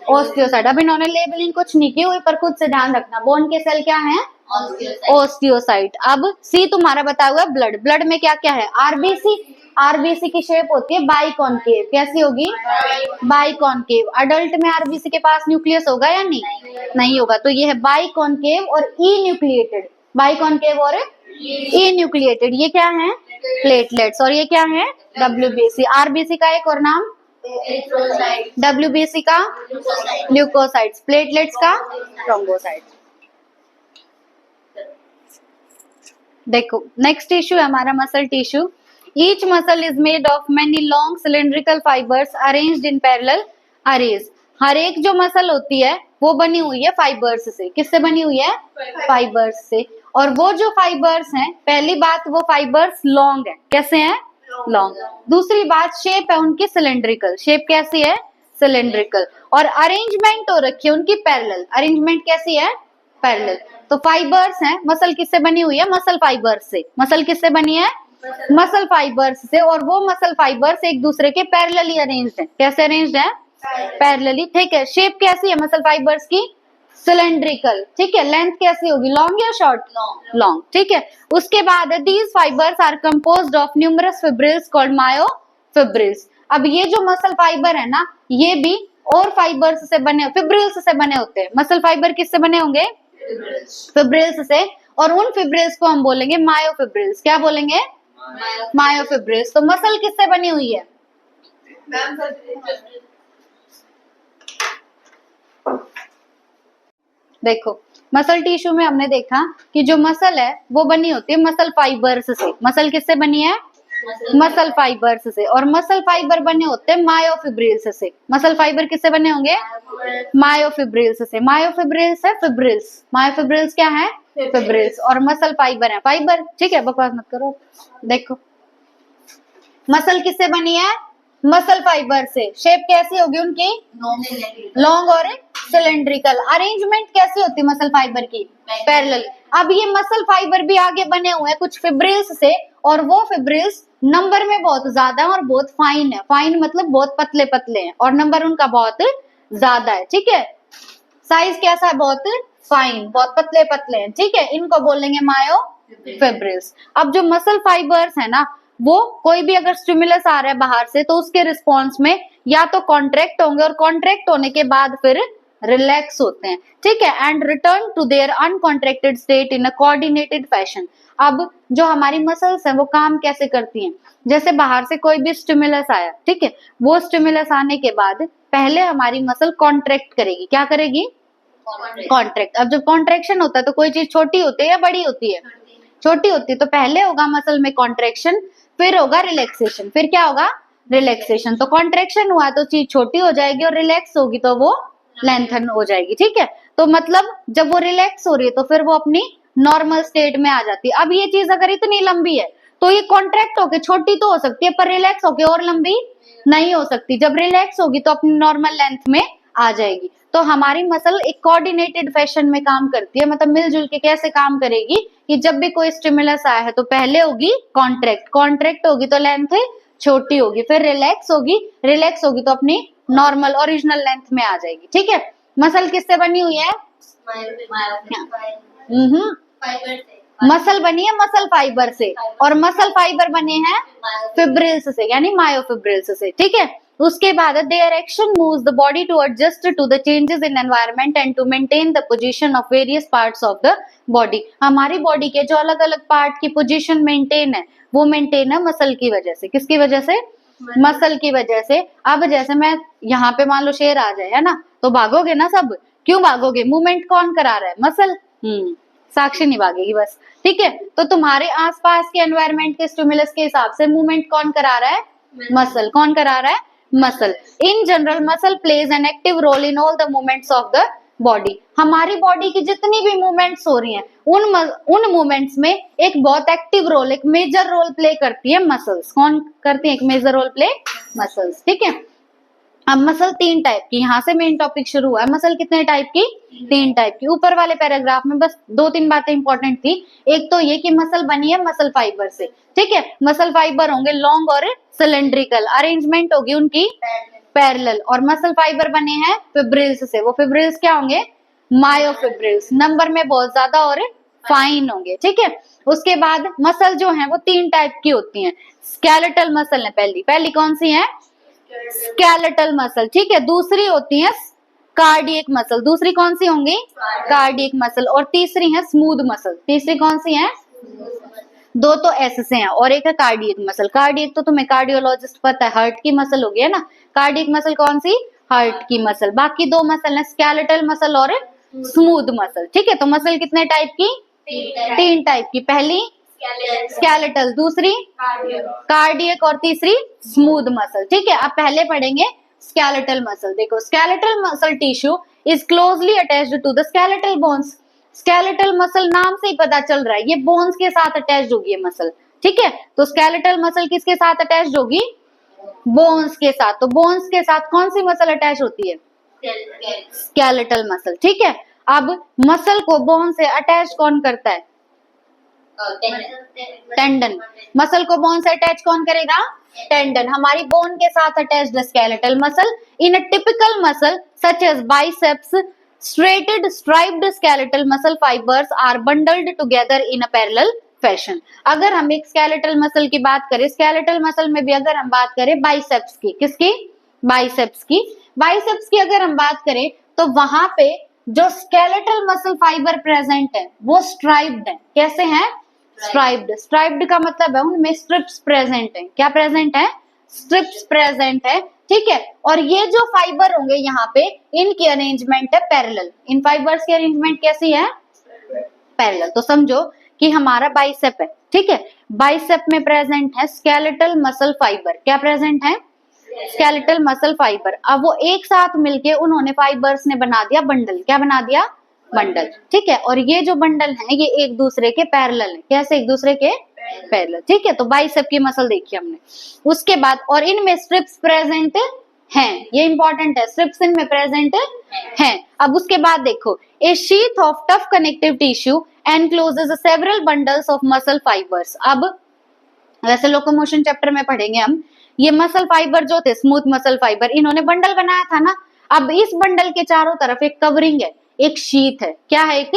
ओस्टियोसाइट। अब इन्होंने लेबलिंग कुछ नहीं की हुई, पर खुद से ध्यान रखना, बोन के सेल क्या है, ओस्टियोसाइट। अब सी तुम्हारा बताया हुआ ब्लड। ब्लड में क्या क्या है, आरबीसी। आरबीसी की शेप होती है बाइकॉनकेव। कैसी होगी, बाइकॉनकेव। अडल्ट में आरबीसी के पास न्यूक्लियस होगा या नहीं होगा। तो ये है बाइकॉनकेव और ई न्यूक्लिएटेड। बाइकॉनकेव और ई न्यूक्लिएटेड। ये क्या है, प्लेटलेट्स। और ये क्या है, डब्ल्यूबीसी। आरबीसी का एक और नाम, डब्ल्यूबीसी का ल्यूकोसाइट्स, प्लेटलेट्स का थ्रोम्बोसाइट्स। देखो नेक्स्ट टिश्यू है हमारा muscle tissue. Each muscle is made of many long cylindrical fibres arranged in parallel arrays. हर एक जो मसल होती है वो बनी हुई है फाइबर्स से। किससे बनी हुई है, फाइबर्स से। और वो जो फाइबर्स हैं, पहली बात वो फाइबर्स लॉन्ग है। कैसे हैं, लॉन्ग। दूसरी बात शेप है उनकी सिलेंड्रिकल। शेप कैसी है, सिलेंड्रिकल। और अरेंजमेंट हो रखी है उनकी पैरेलल। अरेंजमेंट कैसी है, पैरेलल। तो फाइबर्स हैं, मसल किससे बनी हुई है, मसल फाइबर्स से। मसल किससे बनी है, मसल फाइबर्स से। और वो मसल फाइबर्स एक दूसरे के पैरेलली अरेंज्ड है। कैसे अरेंज्ड है, पैरेलली। ठीक है, शेप कैसी है मसल फाइबर्स की, सिलेंड्रिकल। ठीक है, लेंथ कैसी होगी, लॉन्ग या शॉर्ट, लॉन्ग। ठीक है, उसके बाद these fibres are composed of numerous fibrils called myofibrils. अब ये जो मसल फाइबर है ना, ये भी और फाइबर्स से बने, फिब्रिल्स से बने होते हैं। मसल फाइबर किससे बने होंगे, फिब्रिल्स से। और उन फिब्रिल्स को हम बोलेंगे मायोफिब्रिल्स। क्या बोलेंगे, मायोफिब्रिल्स। तो मसल किससे बनी हुई है, देखो मसल टिश्यू में हमने देखा कि जो मसल है वो बनी होती है मसल फाइबर्स से। मसल किससे बनी है, मसल फाइबर्स से। और मसल फाइबर बने होते हैं मायोफिब्रिल्स से। मसल फाइबर किससे बने होंगे, मायोफिब्रिल्स से। मायोफिब्रिल्स है फिब्रिल्स। मायोफिब्रिल्स क्या है, फिब्रिल्स। और मसल फाइबर है फाइबर। ठीक है, बकवास मत करो। देखो मसल किससे बनी है, मसल फाइबर से। शेप कैसी होगी उनकी, लॉन्ग और सिलेंड्रिकल। अरेंजमेंट कैसी होती है मसल फाइबर की, पैरेलल। अब ये मसल फाइबर भी आगे बने हुए हैं कुछ फिब्रिल्स से। और वो फिब्रिल्स नंबर में बहुत ज्यादा है और बहुत फाइन है। फाइन मतलब बहुत पतले पतले हैं और नंबर उनका बहुत ज्यादा है। ठीक है, साइज कैसा है, बहुत फाइन, बहुत पतले पतले हैं। ठीक है, इनको बोलेंगे मायोफिब्रिल्स। अब जो मसल फाइबर्स है ना, वो कोई भी अगर स्टिमुलस आ रहा है बाहर से तो उसके रिस्पॉन्स में या तो कॉन्ट्रैक्ट होंगे और कॉन्ट्रैक्ट होने के बाद फिर रिलैक्स होते हैं, ठीक है, and return to their uncontracted state in a coordinated fashion. अब जो हमारी मसल्स हैं वो काम कैसे करती हैं, जैसे बाहर से कोई भी स्टिमुलस आया, ठीक है, वो स्टिमुलस आने के बाद पहले हमारी मसल कॉन्ट्रैक्ट करेगी, क्या करेगी, कॉन्ट्रैक्ट। अब जब कॉन्ट्रैक्शन होता है तो कोई चीज छोटी होती है या बड़ी होती है, छोटी होती है, तो पहले होगा मसल में कॉन्ट्रैक्शन, फिर होगा रिलैक्सेशन, फिर क्या होगा, रिलैक्सेशन। तो कॉन्ट्रैक्शन हुआ तो चीज छोटी हो जाएगी और रिलैक्स होगी तो वो लेंथन हो जाएगी, ठीक है। तो मतलब जब वो रिलैक्स हो रही है तो फिर वो अपनी नॉर्मल स्टेट में आ जाती है। अब ये चीज अगर इतनी लंबी है तो ये कॉन्ट्रैक्ट होके छोटी तो हो सकती है पर रिलैक्स होके और लंबी नहीं हो सकती, जब रिलैक्स होगी तो अपनी नॉर्मल लेंथ में आ जाएगी। तो हमारी मसल एक कोऑर्डिनेटेड फैशन में काम करती है, मतलब मिलजुल के कैसे काम करेगी कि जब भी कोई स्टिमुलस आया है तो पहले होगी कॉन्ट्रैक्ट, कॉन्ट्रैक्ट होगी तो लेंथ छोटी होगी, फिर रिलैक्स होगी, रिलैक्स होगी तो अपनी नॉर्मल ओरिजिनल लेंथ में आ जाएगी, ठीक है। मसल किससे बनी हुई है, मसल बनी है मसल फाइबर से, और मसल फाइबर बने हैं फिब्रिल्स से, यानी मायोफिब्रिल्स से, ठीक है। उसके बाद their action moves the body to adjust to the changes in environment and to maintain the position of various parts of the body. हमारी बॉडी के जो अलग अलग पार्ट की पोजीशन मेंटेन है वो मेंटेन है मसल की वजह से, किसकी वजह से, मसल की वजह से। अब जैसे मैं यहाँ पे मान लो शेर आ जाए, है ना, तो भागोगे ना सब, क्यों भागोगे, मूवमेंट कौन करा रहा है, मसल, साक्षी नहीं भागेगी बस, ठीक है। तो तुम्हारे आसपास के एनवायरनमेंट के स्टिमुलस के हिसाब से मूवमेंट कौन करा रहा है, मसल, कौन करा रहा है, muscle. In general muscle plays an active role in all the movements of the body. हमारी बॉडी की जितनी भी मूवमेंट्स हो रही हैं उन मूवमेंट्स में एक बहुत एक्टिव रोल, एक मेजर रोल प्ले करती है मसल्स। कौन करती है एक मेजर रोल प्ले, मसल्स, ठीक है। अब मसल 3 टाइप की, यहाँ से मेन टॉपिक शुरू हुआ है। मसल कितने टाइप की, 3 टाइप की। ऊपर वाले पैराग्राफ में बस 2-3 बातें इंपॉर्टेंट थी। एक तो ये कि मसल बनी है मसल फाइबर से, ठीक है। मसल फाइबर होंगे लॉन्ग और सिलेंड्रिकल, अरेंजमेंट होगी उनकी पैरेलल, और मसल फाइबर बने हैं फिब्रिल्स से। वो फिब्रिल्स क्या होंगे, मायोफिब्रिल्स, नंबर में बहुत ज्यादा और फाइन होंगे, ठीक है। उसके बाद मसल जो है वो 3 टाइप की होती हैं। स्केलेटल मसल है पहली कौन सी है, स्केलेटल मसल, ठीक है। दूसरी होती है कार्डियक मसल, दूसरी कौन सी होंगी, कार्डियक मसल, और तीसरी है स्मूथ मसल। तीसरी कौन सी है, 2 तो एस से हैं और एक है कार्डियक मसल। कार्डियक तो तुम्हें कार्डियोलॉजिस्ट पता है, हार्ट की मसल हो गई है ना। कार्डियक मसल कौन सी, हार्ट की मसल। बाकी 2 मसल है स्केलेटल मसल और स्मूथ मसल, ठीक है। तो मसल कितने टाइप की, 3 टाइप की। पहली स्केलेटल, दूसरी कार्डियक और तीसरी स्मूथ मसल, ठीक है। अब पहले पढ़ेंगे स्केलेटल मसल। देखो skeletal muscle tissue is closely attached to the skeletal bones. Skeletal muscle नाम से ही पता चल रहा है ये बोन्स के साथ अटैच्ड होगी ये मसल, ठीक है। तो स्केलेटल मसल किसके साथ अटैच्ड होगी, बोन्स के साथ। तो बोन्स के साथ कौन सी मसल अटैच होती है, स्केलेटल मसल, ठीक है। अब मसल को बोन से अटैच कौन करता है, टेंडन। मसल को बोन से अटैच कौन करेगा, टेंडन। हमारी बोन के साथ attached skeletal muscle. In a typical muscle such as biceps, striated striped skeletal muscle fibres are bundled together in a parallel fashion. अगर हम एक स्केलेटल मसल की बात करें, स्केलेटल मसल में भी अगर हम बात करें बाइसेप्स की, किसकी, बाइसेप्स की, बाइसेप्स की अगर हम बात करें तो वहां पे जो स्केलेटल मसल फाइबर प्रेजेंट है वो स्ट्राइप्ड है। कैसे हैं, स्ट्राइप्ड। स्ट्राइप्ड का मतलब है उनमें स्ट्रिप्स प्रेजेंट है। क्या प्रेजेंट है, स्ट्रिप्स प्रेजेंट है, ठीक है। और ये जो फाइबर होंगे यहाँ पे इनकी अरेंजमेंट है पैरेलल। इन फाइबर्स की अरेंजमेंट कैसी है, पैरेलल। तो समझो कि हमारा बाइसेप है, ठीक है। बाइसेप में प्रेजेंट है स्केलेटल मसल फाइबर। क्या प्रेजेंट है, स्केलेटल मसल फाइबर। अब वो एक साथ मिलके उन्होंने फाइबर्स ने बना दिया बंडल। क्या बना दिया, बंडल, ठीक है। और ये जो बंडल है ये एक दूसरे के पैरेलल है। कैसे, एक दूसरे के पैरेलल, ठीक है। तो बाइसेप की मसल देखी हमने। उसके बाद और इनमें स्ट्रिप्स प्रेजेंट हैं, ये इंपॉर्टेंट है, स्ट्रिप्स इनमें प्रेजेंट हैं। अब उसके बाद देखो, a sheath of tough connective tissue encloses several bundles of muscle fibres. अब वैसे लोकोमोशन चैप्टर में पढ़ेंगे हम, ये मसल फाइबर जो थे स्मूथ मसल फाइबर, इन्होंने बंडल बनाया था ना। अब इस बंडल के चारों तरफ एक कवरिंग है, एक शीथ है। क्या है, एक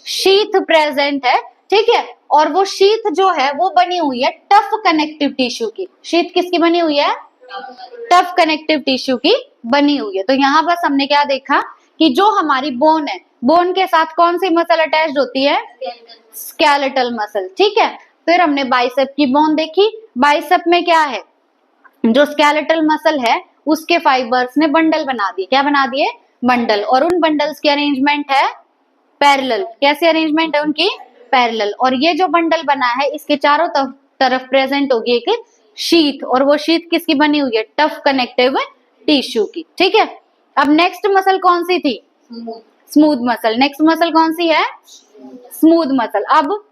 शीथ प्रेजेंट है ठीक है। और वो शीथ जो है वो बनी हुई है टफ कनेक्टिव टिश्यू की। शीथ किसकी बनी हुई है? टफ कनेक्टिव टिश्यू की बनी हुई है। तो यहाँ बस हमने क्या देखा कि जो हमारी बोन है, बोन के साथ कौन सी मसल अटैच्ड होती है? स्केलेटल मसल, ठीक है। फिर हमने बाइसेप की बोन देखी। बाइसेप में क्या है? जो स्केलेटल मसल है उसके फाइबर्स ने बंडल बना दिए। क्या बना दिए? बंडल। और उन बंडल्स की अरेंजमेंट है पैरेलल। कैसी अरेंजमेंट है उनकी? पैरेलल। और ये जो बंडल बना है इसके चारों तरफ प्रेजेंट होगी एक शीथ, और वो शीथ किसकी बनी हुई है? टफ कनेक्टिव टिश्यू की, ठीक है। अब नेक्स्ट मसल कौन सी थी? Smooth muscle. नेक्स्ट मसल कौन सी है? Smooth muscle. अब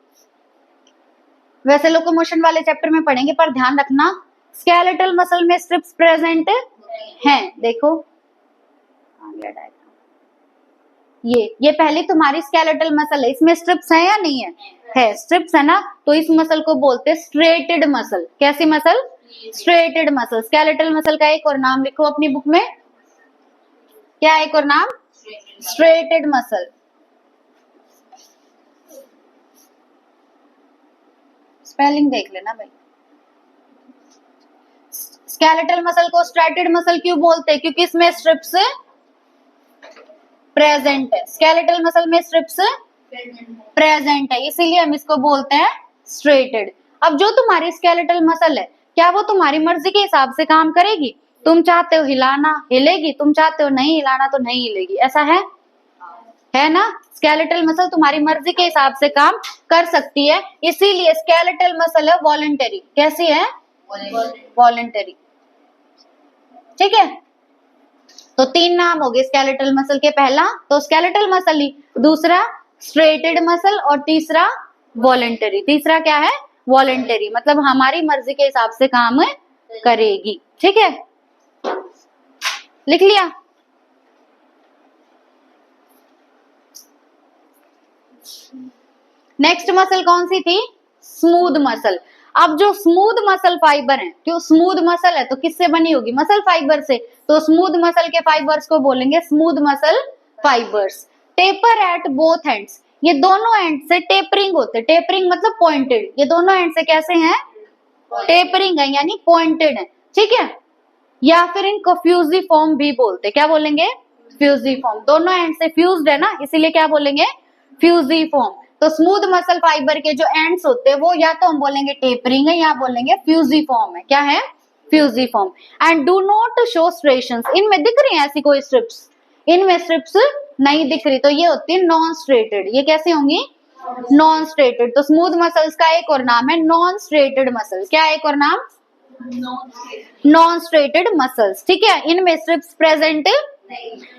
वैसे लोकोमोशन वाले चैप्टर में पढ़ेंगे, पर ध्यान रखना स्केलेटल मसल में स्ट्रिप्स प्रेजेंट हैं। देखो ये पहली तुम्हारी स्केलेटल मसल है, इसमें स्ट्रिप्स है या नहीं है? है, स्ट्रिप्स है ना। तो इस मसल को बोलते हैं स्ट्रेटेड मसल। कैसी muscle? Striated muscle. Skeletal muscle का एक और नाम लिखो अपनी बुक में। क्या एक और नाम? Striated muscle. स्पेलिंग देख लेना भाई। स्केलेटल मसल को स्ट्रेटेड मसल क्यों बोलते हैं? क्योंकि इसमें स्ट्रिप्स प्रेजेंट है। स्केलेटल मसल में स्ट्रिप्स प्रेजेंट है, इसीलिए हम इसको बोलते हैं स्ट्रेटेड। अब जो तुम्हारी स्केलेटल मसल है, क्या वो तुम्हारी मर्जी के हिसाब से काम करेगी? तुम चाहते हो हिलाना, हिलेगी। तुम चाहते हो नहीं हिलाना, तो नहीं हिलेगी। ऐसा है ना। स्केलेटल मसल तुम्हारी मर्जी के हिसाब से काम कर सकती है, इसीलिए स्केलेटल मसल है वॉलंटरी। कैसी है? वॉलंटरी, ठीक है। तो तीन नाम हो गए स्केलेटल मसल के। पहला तो स्केलेटल मसल ही, दूसरा स्ट्रेटेड मसल, और तीसरा वॉलंटरी। तीसरा क्या है? वॉलंटरी, मतलब हमारी मर्जी के हिसाब से काम करेगी, ठीक है। लिख लिया? नेक्स्ट मसल कौन सी थी? Smooth muscle. अब जो स्मूथ मसल फाइबर है, जो स्मूथ मसल है तो किससे बनी होगी? मसल फाइबर से। तो स्मूथ मसल के फाइबर्स को बोलेंगे smooth muscle fibres. Taper at both ends, ये दोनों एंड से टेपरिंग होते। टेपरिंग मतलब पॉइंटेड। ये दोनों एंड से कैसे हैं? टेपरिंग है, यानी पॉइंटेड है, ठीक है। या फिर इनको फ्यूजिफॉर्म भी बोलते। क्या बोलेंगे? फ्यूजिफॉर्म। दोनों एंड से फ्यूज्ड है ना, इसीलिए क्या बोलेंगे? फ्यूजिफॉर्म। तो स्मूथ मसल फाइबर के जो एंड्स होते हैं वो या तो हम बोलेंगे टेपरिंग है, या बोलेंगे फ्यूजिफॉर्म है। क्या है? Fusiform. And do not show striations, इनमें दिख रही है ऐसी कोई स्ट्रिप्स? इनमें स्ट्रिप्स नहीं दिख रही, तो ये होती है नॉन स्ट्रेटेड। ये कैसे होंगी? Non striated. तो स्मूथ मसल्स का एक और नाम है नॉन स्ट्रेटेड मसल। क्या एक और नाम? नॉन स्ट्रेटेड मसल्स, ठीक है। इनमें स्ट्रिप्स प्रेजेंट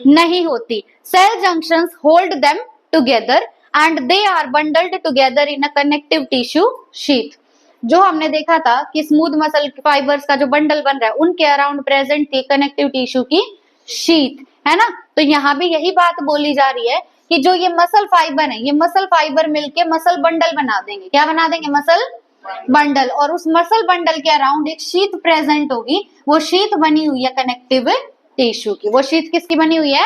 नहीं होती। Cell junctions hold them together and they are bundled together in a connective tissue sheath. जो हमने देखा था कि स्मूथ मसल फाइबर्स का जो बंडल बन रहा है उनके अराउंड प्रेजेंट थी कनेक्टिव टिश्यू की शीथ, है ना। तो यहाँ भी यही बात बोली जा रही है कि जो ये मसल फाइबर है, ये मसल फाइबर मिलके मसल बंडल बना देंगे। क्या बना देंगे? Muscle bundle. और उस मसल बंडल के अराउंड एक शीथ प्रेजेंट होगी। वो शीथ बनी हुई है कनेक्टिव टिश्यू की। वो शीथ किसकी बनी हुई है?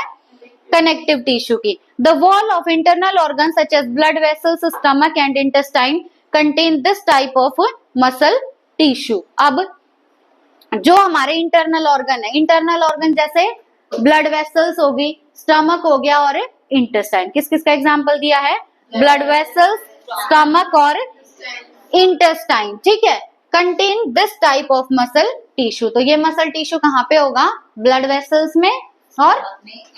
कनेक्टिव टिश्यू की। The wall of internal organ such as blood vessels, stomach and intestine contain this type of muscle tissue. अब जो हमारे इंटरनल ऑर्गन है, इंटरनल ऑर्गन जैसे ब्लड वेसल्स होगी, स्टमक हो गया, और इंटेस्टाइन। किस किस का एग्जाम्पल दिया है? ब्लड वेसल्स, स्टमक और इंटेस्टाइन, ठीक है। Contain this type of muscle tissue. तो ये मसल टिश्यू कहाँ पे होगा? ब्लड वेसल्स में और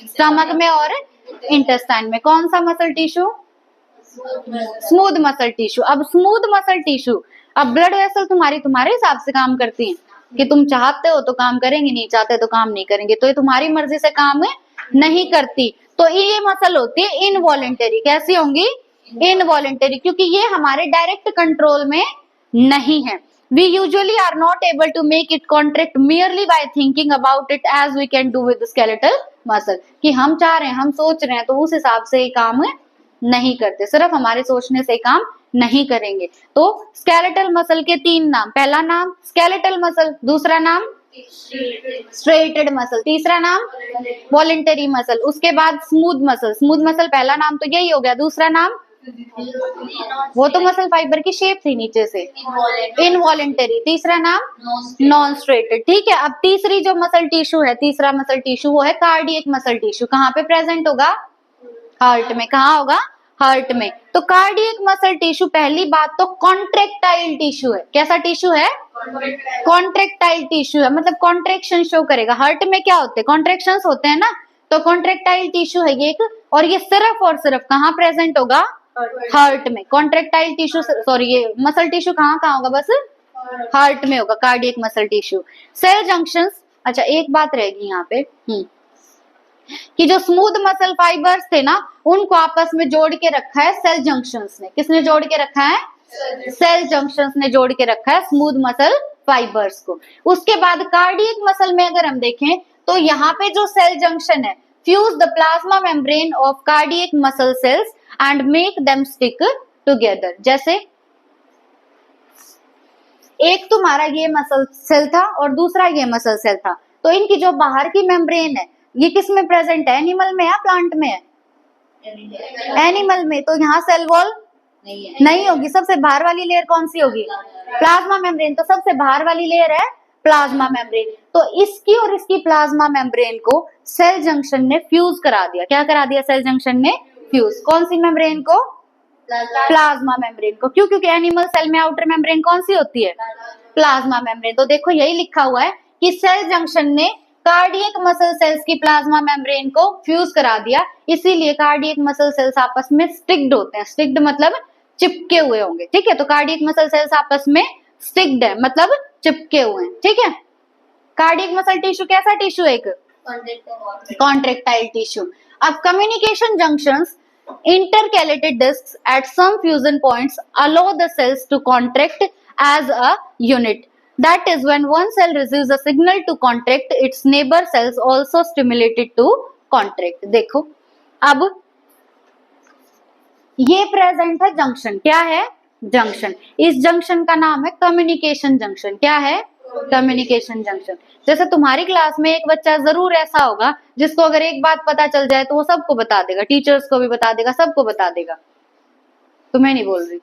स्टमक में और इंटेस्टाइन में। कौन सा muscle tissue? Smooth muscle tissue. अब स्मूथ मसल टिश्यू, अब ब्लड वेसल तुम्हारे हिसाब से काम करती हैं कि तुम चाहते हो तो काम करेंगे, नहीं चाहते तो काम नहीं करेंगे। तो ये तुम्हारी मर्जी से काम नहीं करती। तो ये मसल होती है इनवॉलेंटरी। कैसी होंगी? इनवॉलेंटरी, क्योंकि ये हमारे डायरेक्ट कंट्रोल में नहीं है। We usually are not able to make it contract merely by thinking about it as we can do with the skeletal muscle। कि हम चाह रहे हैं, हम सोच रहे हैं, तो उस हिसाब से काम नहीं करते। सिर्फ हमारे सोचने से काम नहीं करेंगे। तो स्केलेटल मसल के तीन नाम। पहला नाम स्केलेटल मसल, दूसरा नाम स्ट्रेटेड मसल, तीसरा नाम वॉलेंटरी मसल, उसके बाद स्मूथ मसल। स्मूथ मसल पहला नाम तो यही हो गया, दूसरा नाम वो तो मसल फाइबर की शेप थी नीचे से, इनवॉलेंटरी। तीसरा नाम नॉन स्ट्रेटेड। ठीक है, अब तीसरी जो मसल टिश्यू है, तीसरा मसल टिश्यू वो है कार्डियक मसल टिश्यू। कहाँ पे प्रेजेंट होगा? हार्ट में। कहाँ होगा? हार्ट में। तो कार्डियक मसल टिश्यू, पहली बात तो कॉन्ट्रेक्टाइल टिश्यू है। कैसा टिश्यू है? कॉन्ट्रेक्टाइल टिश्यू है, मतलब कॉन्ट्रेक्शन शो करेगा। हार्ट में क्या होते हैं? कॉन्ट्रेक्शंस होते हैं ना, तो कॉन्ट्रेक्टाइल टिश्यू है ये एक, और ये सिर्फ और सिर्फ कहाँ प्रेजेंट होगा? हार्ट में। कॉन्ट्रेक्टाइल टिश्यू, सॉरी ये मसल टिश्यू कहाँ कहाँ होगा? बस हार्ट में होगा, cardiac muscle tissue. Cell junctions, अच्छा एक बात रहेगी यहाँ पे कि जो स्मूथ मसल फाइबर्स थे ना, उनको आपस में जोड़ के रखा है सेल जंक्शंस ने। किसने जोड़ के रखा है? सेल जंक्शंस ने जोड़ के रखा है स्मूथ मसल फाइबर्स को। उसके बाद कार्डियक मसल में अगर हम देखें तो यहाँ पे जो सेल जंक्शन है, fuse the plasma membrane of cardiac muscle cells and make them stick together. जैसे एक तुम्हारा ये मसल सेल था और दूसरा ये मसल सेल था, तो इनकी जो बाहर की मेम्ब्रेन है ये किस में प्रेजेंट है? एनिमल में या प्लांट में है? एनिमल में। तो यहाँ सेल वॉल नहीं होगी। सबसे बाहर वाली लेयर कौन सी होगी? Plasma membrane. तो सबसे बाहर वाली लेयर है प्लाज्मा मेम्ब्रेन। तो इसकी और इसकी प्लाज्मा मेम्ब्रेन को सेल जंक्शन ने फ्यूज करा दिया। क्या करा दिया? सेल जंक्शन ने फ्यूज। कौन सी मेम्ब्रेन को? प्लाज्मा मेम्ब्रेन को। क्यों? क्योंकि एनिमल सेल में आउटर मेम्ब्रेन कौन सी होती है? Plasma membrane. तो देखो यही लिखा हुआ है कि सेल जंक्शन ने कार्डियक मसल सेल्स की प्लाज्मा मेम्ब्रेन को फ्यूज करा दिया, इसीलिए कार्डियक मसल सेल्स आपस में स्टिक्ड होते हैं। स्टिक्ड मतलब चिपके हुए होंगे। ठीक है, तो कार्डियक मसल सेल्स आपस में स्टिक्ड है, मतलब चिपके हुए हैं। ठीक है, कार्डियक मसल टिश्यू कैसा टिश्यू है? एक कॉन्ट्रेक्टाइल टिश्यू। अब communication junctions, intercalated discs at some fusion points allow the cells to contract as a unit. That is, when one cell receives a signal to contract, its neighbor cells also stimulated to contract. देखो अब ये present है junction. क्या है? Junction. इस junction का नाम है कम्युनिकेशन जंक्शन। क्या है? Communication junction. जैसे तुम्हारी क्लास में एक बच्चा जरूर ऐसा होगा जिसको अगर एक बात पता चल जाए तो वो सबको बता देगा, टीचर्स को भी बता देगा, सबको बता देगा। तुम्हें नहीं बोल रही,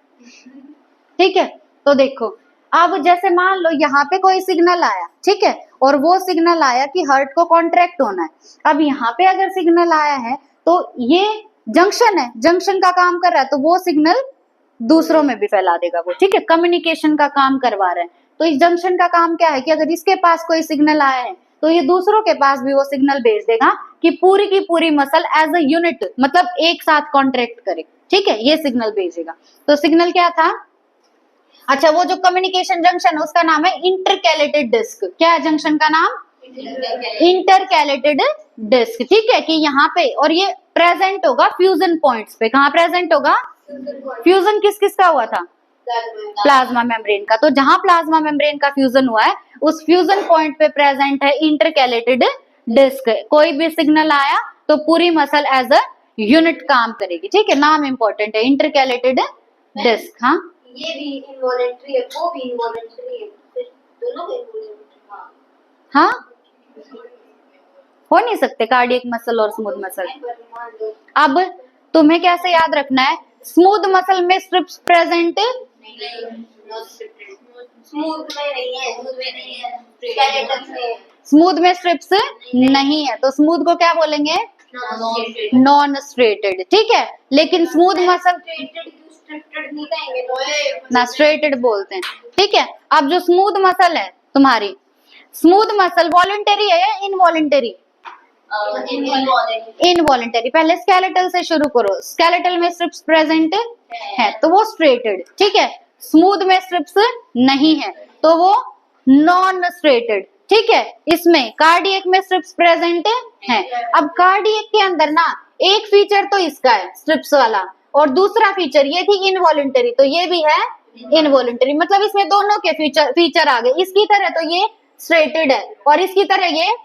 ठीक है? तो देखो अब जैसे मान लो यहाँ पे कोई सिग्नल आया, ठीक है, और वो सिग्नल आया कि हार्ट को कॉन्ट्रैक्ट होना है। अब यहाँ पे अगर सिग्नल आया है तो ये जंक्शन है, जंक्शन का काम कर रहा है, तो वो सिग्नल दूसरों में भी फैला देगा वो। ठीक है, कम्युनिकेशन का काम करवा रहा है। तो इस जंक्शन का काम क्या है कि अगर इसके पास कोई सिग्नल आया है तो ये दूसरों के पास भी वो सिग्नल भेज देगा कि पूरी की पूरी मसल एज अ यूनिट, मतलब एक साथ कॉन्ट्रैक्ट करे। ठीक है, ये सिग्नल भेजेगा। तो सिग्नल क्या था? अच्छा, वो जो कम्युनिकेशन जंक्शन है उसका नाम है इंटरकैलेटेड डिस्क। क्या है जंक्शन का नाम? Intercalated disc. ठीक है, कि यहाँ पे, और ये प्रेजेंट होगा फ्यूजन पॉइंट्स पे। कहाँ प्रेजेंट होगा? फ्यूजन किस किस का हुआ था? प्लाज्मा मेम्ब्रेन का। तो जहां प्लाज्मा मेम्ब्रेन का फ्यूजन हुआ है उस फ्यूजन पॉइंट पे प्रेजेंट है इंटरकैलेटेड डिस्क। कोई भी सिग्नल आया तो पूरी मसल एज अ यूनिट काम करेगी। ठीक है, नाम इंपॉर्टेंट है, इंटरकैलेटेड डिस्क। हाँ, ये भी इनवॉलेंटरी है, वो भी इनवॉलेंटरी है, दोनों को इनवॉलेंटरी। हाँ, हो नहीं सकते कार्डियक मसल और स्मूथ मसल। अब तुम्हें कैसे याद रखना है? स्मूथ मसल में स्ट्रिप्स प्रेजेंट, स्मूथ में नहीं है, स्मूथ में नहीं है, स्केलेटन में। स्मूथ में स्ट्रिप्स नहीं है, तो स्मूथ को क्या बोलेंगे? Non striated. ठीक है, लेकिन स्मूथ मसल स्ट्रेटेड नहीं कहेंगे ना, स्ट्रेटेड बोलते हैं। ठीक है, अब जो स्मूथ मसल है तुम्हारी, स्मूथ मसल वॉलंटरी है या इनवॉलंटरी? इनवॉलंटरी। पहले स्केलेटल से शुरू करो। स्केलेटल में स्ट्रिप्स प्रेजेंट है तो वो स्ट्रेटेड। ठीक है, स्मूथ में स्ट्रिप्स नहीं है तो वो नॉन स्ट्रेटेड। ठीक है, इसमें कार्डियक में स्ट्रिप्स प्रेजेंट है। अब कार्डियक के अंदर ना एक फीचर तो इसका है स्ट्रिप्स वाला, और दूसरा फीचर ये थी इनवॉलंटरी, तो ये भी है इनवॉलंटरी। मतलब इसमें दोनों के फीचर आ गए। इसकी तरह तो ये स्ट्रेटेड है और इसकी तरह ये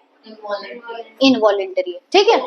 इनवॉलंटरी है। ठीक है,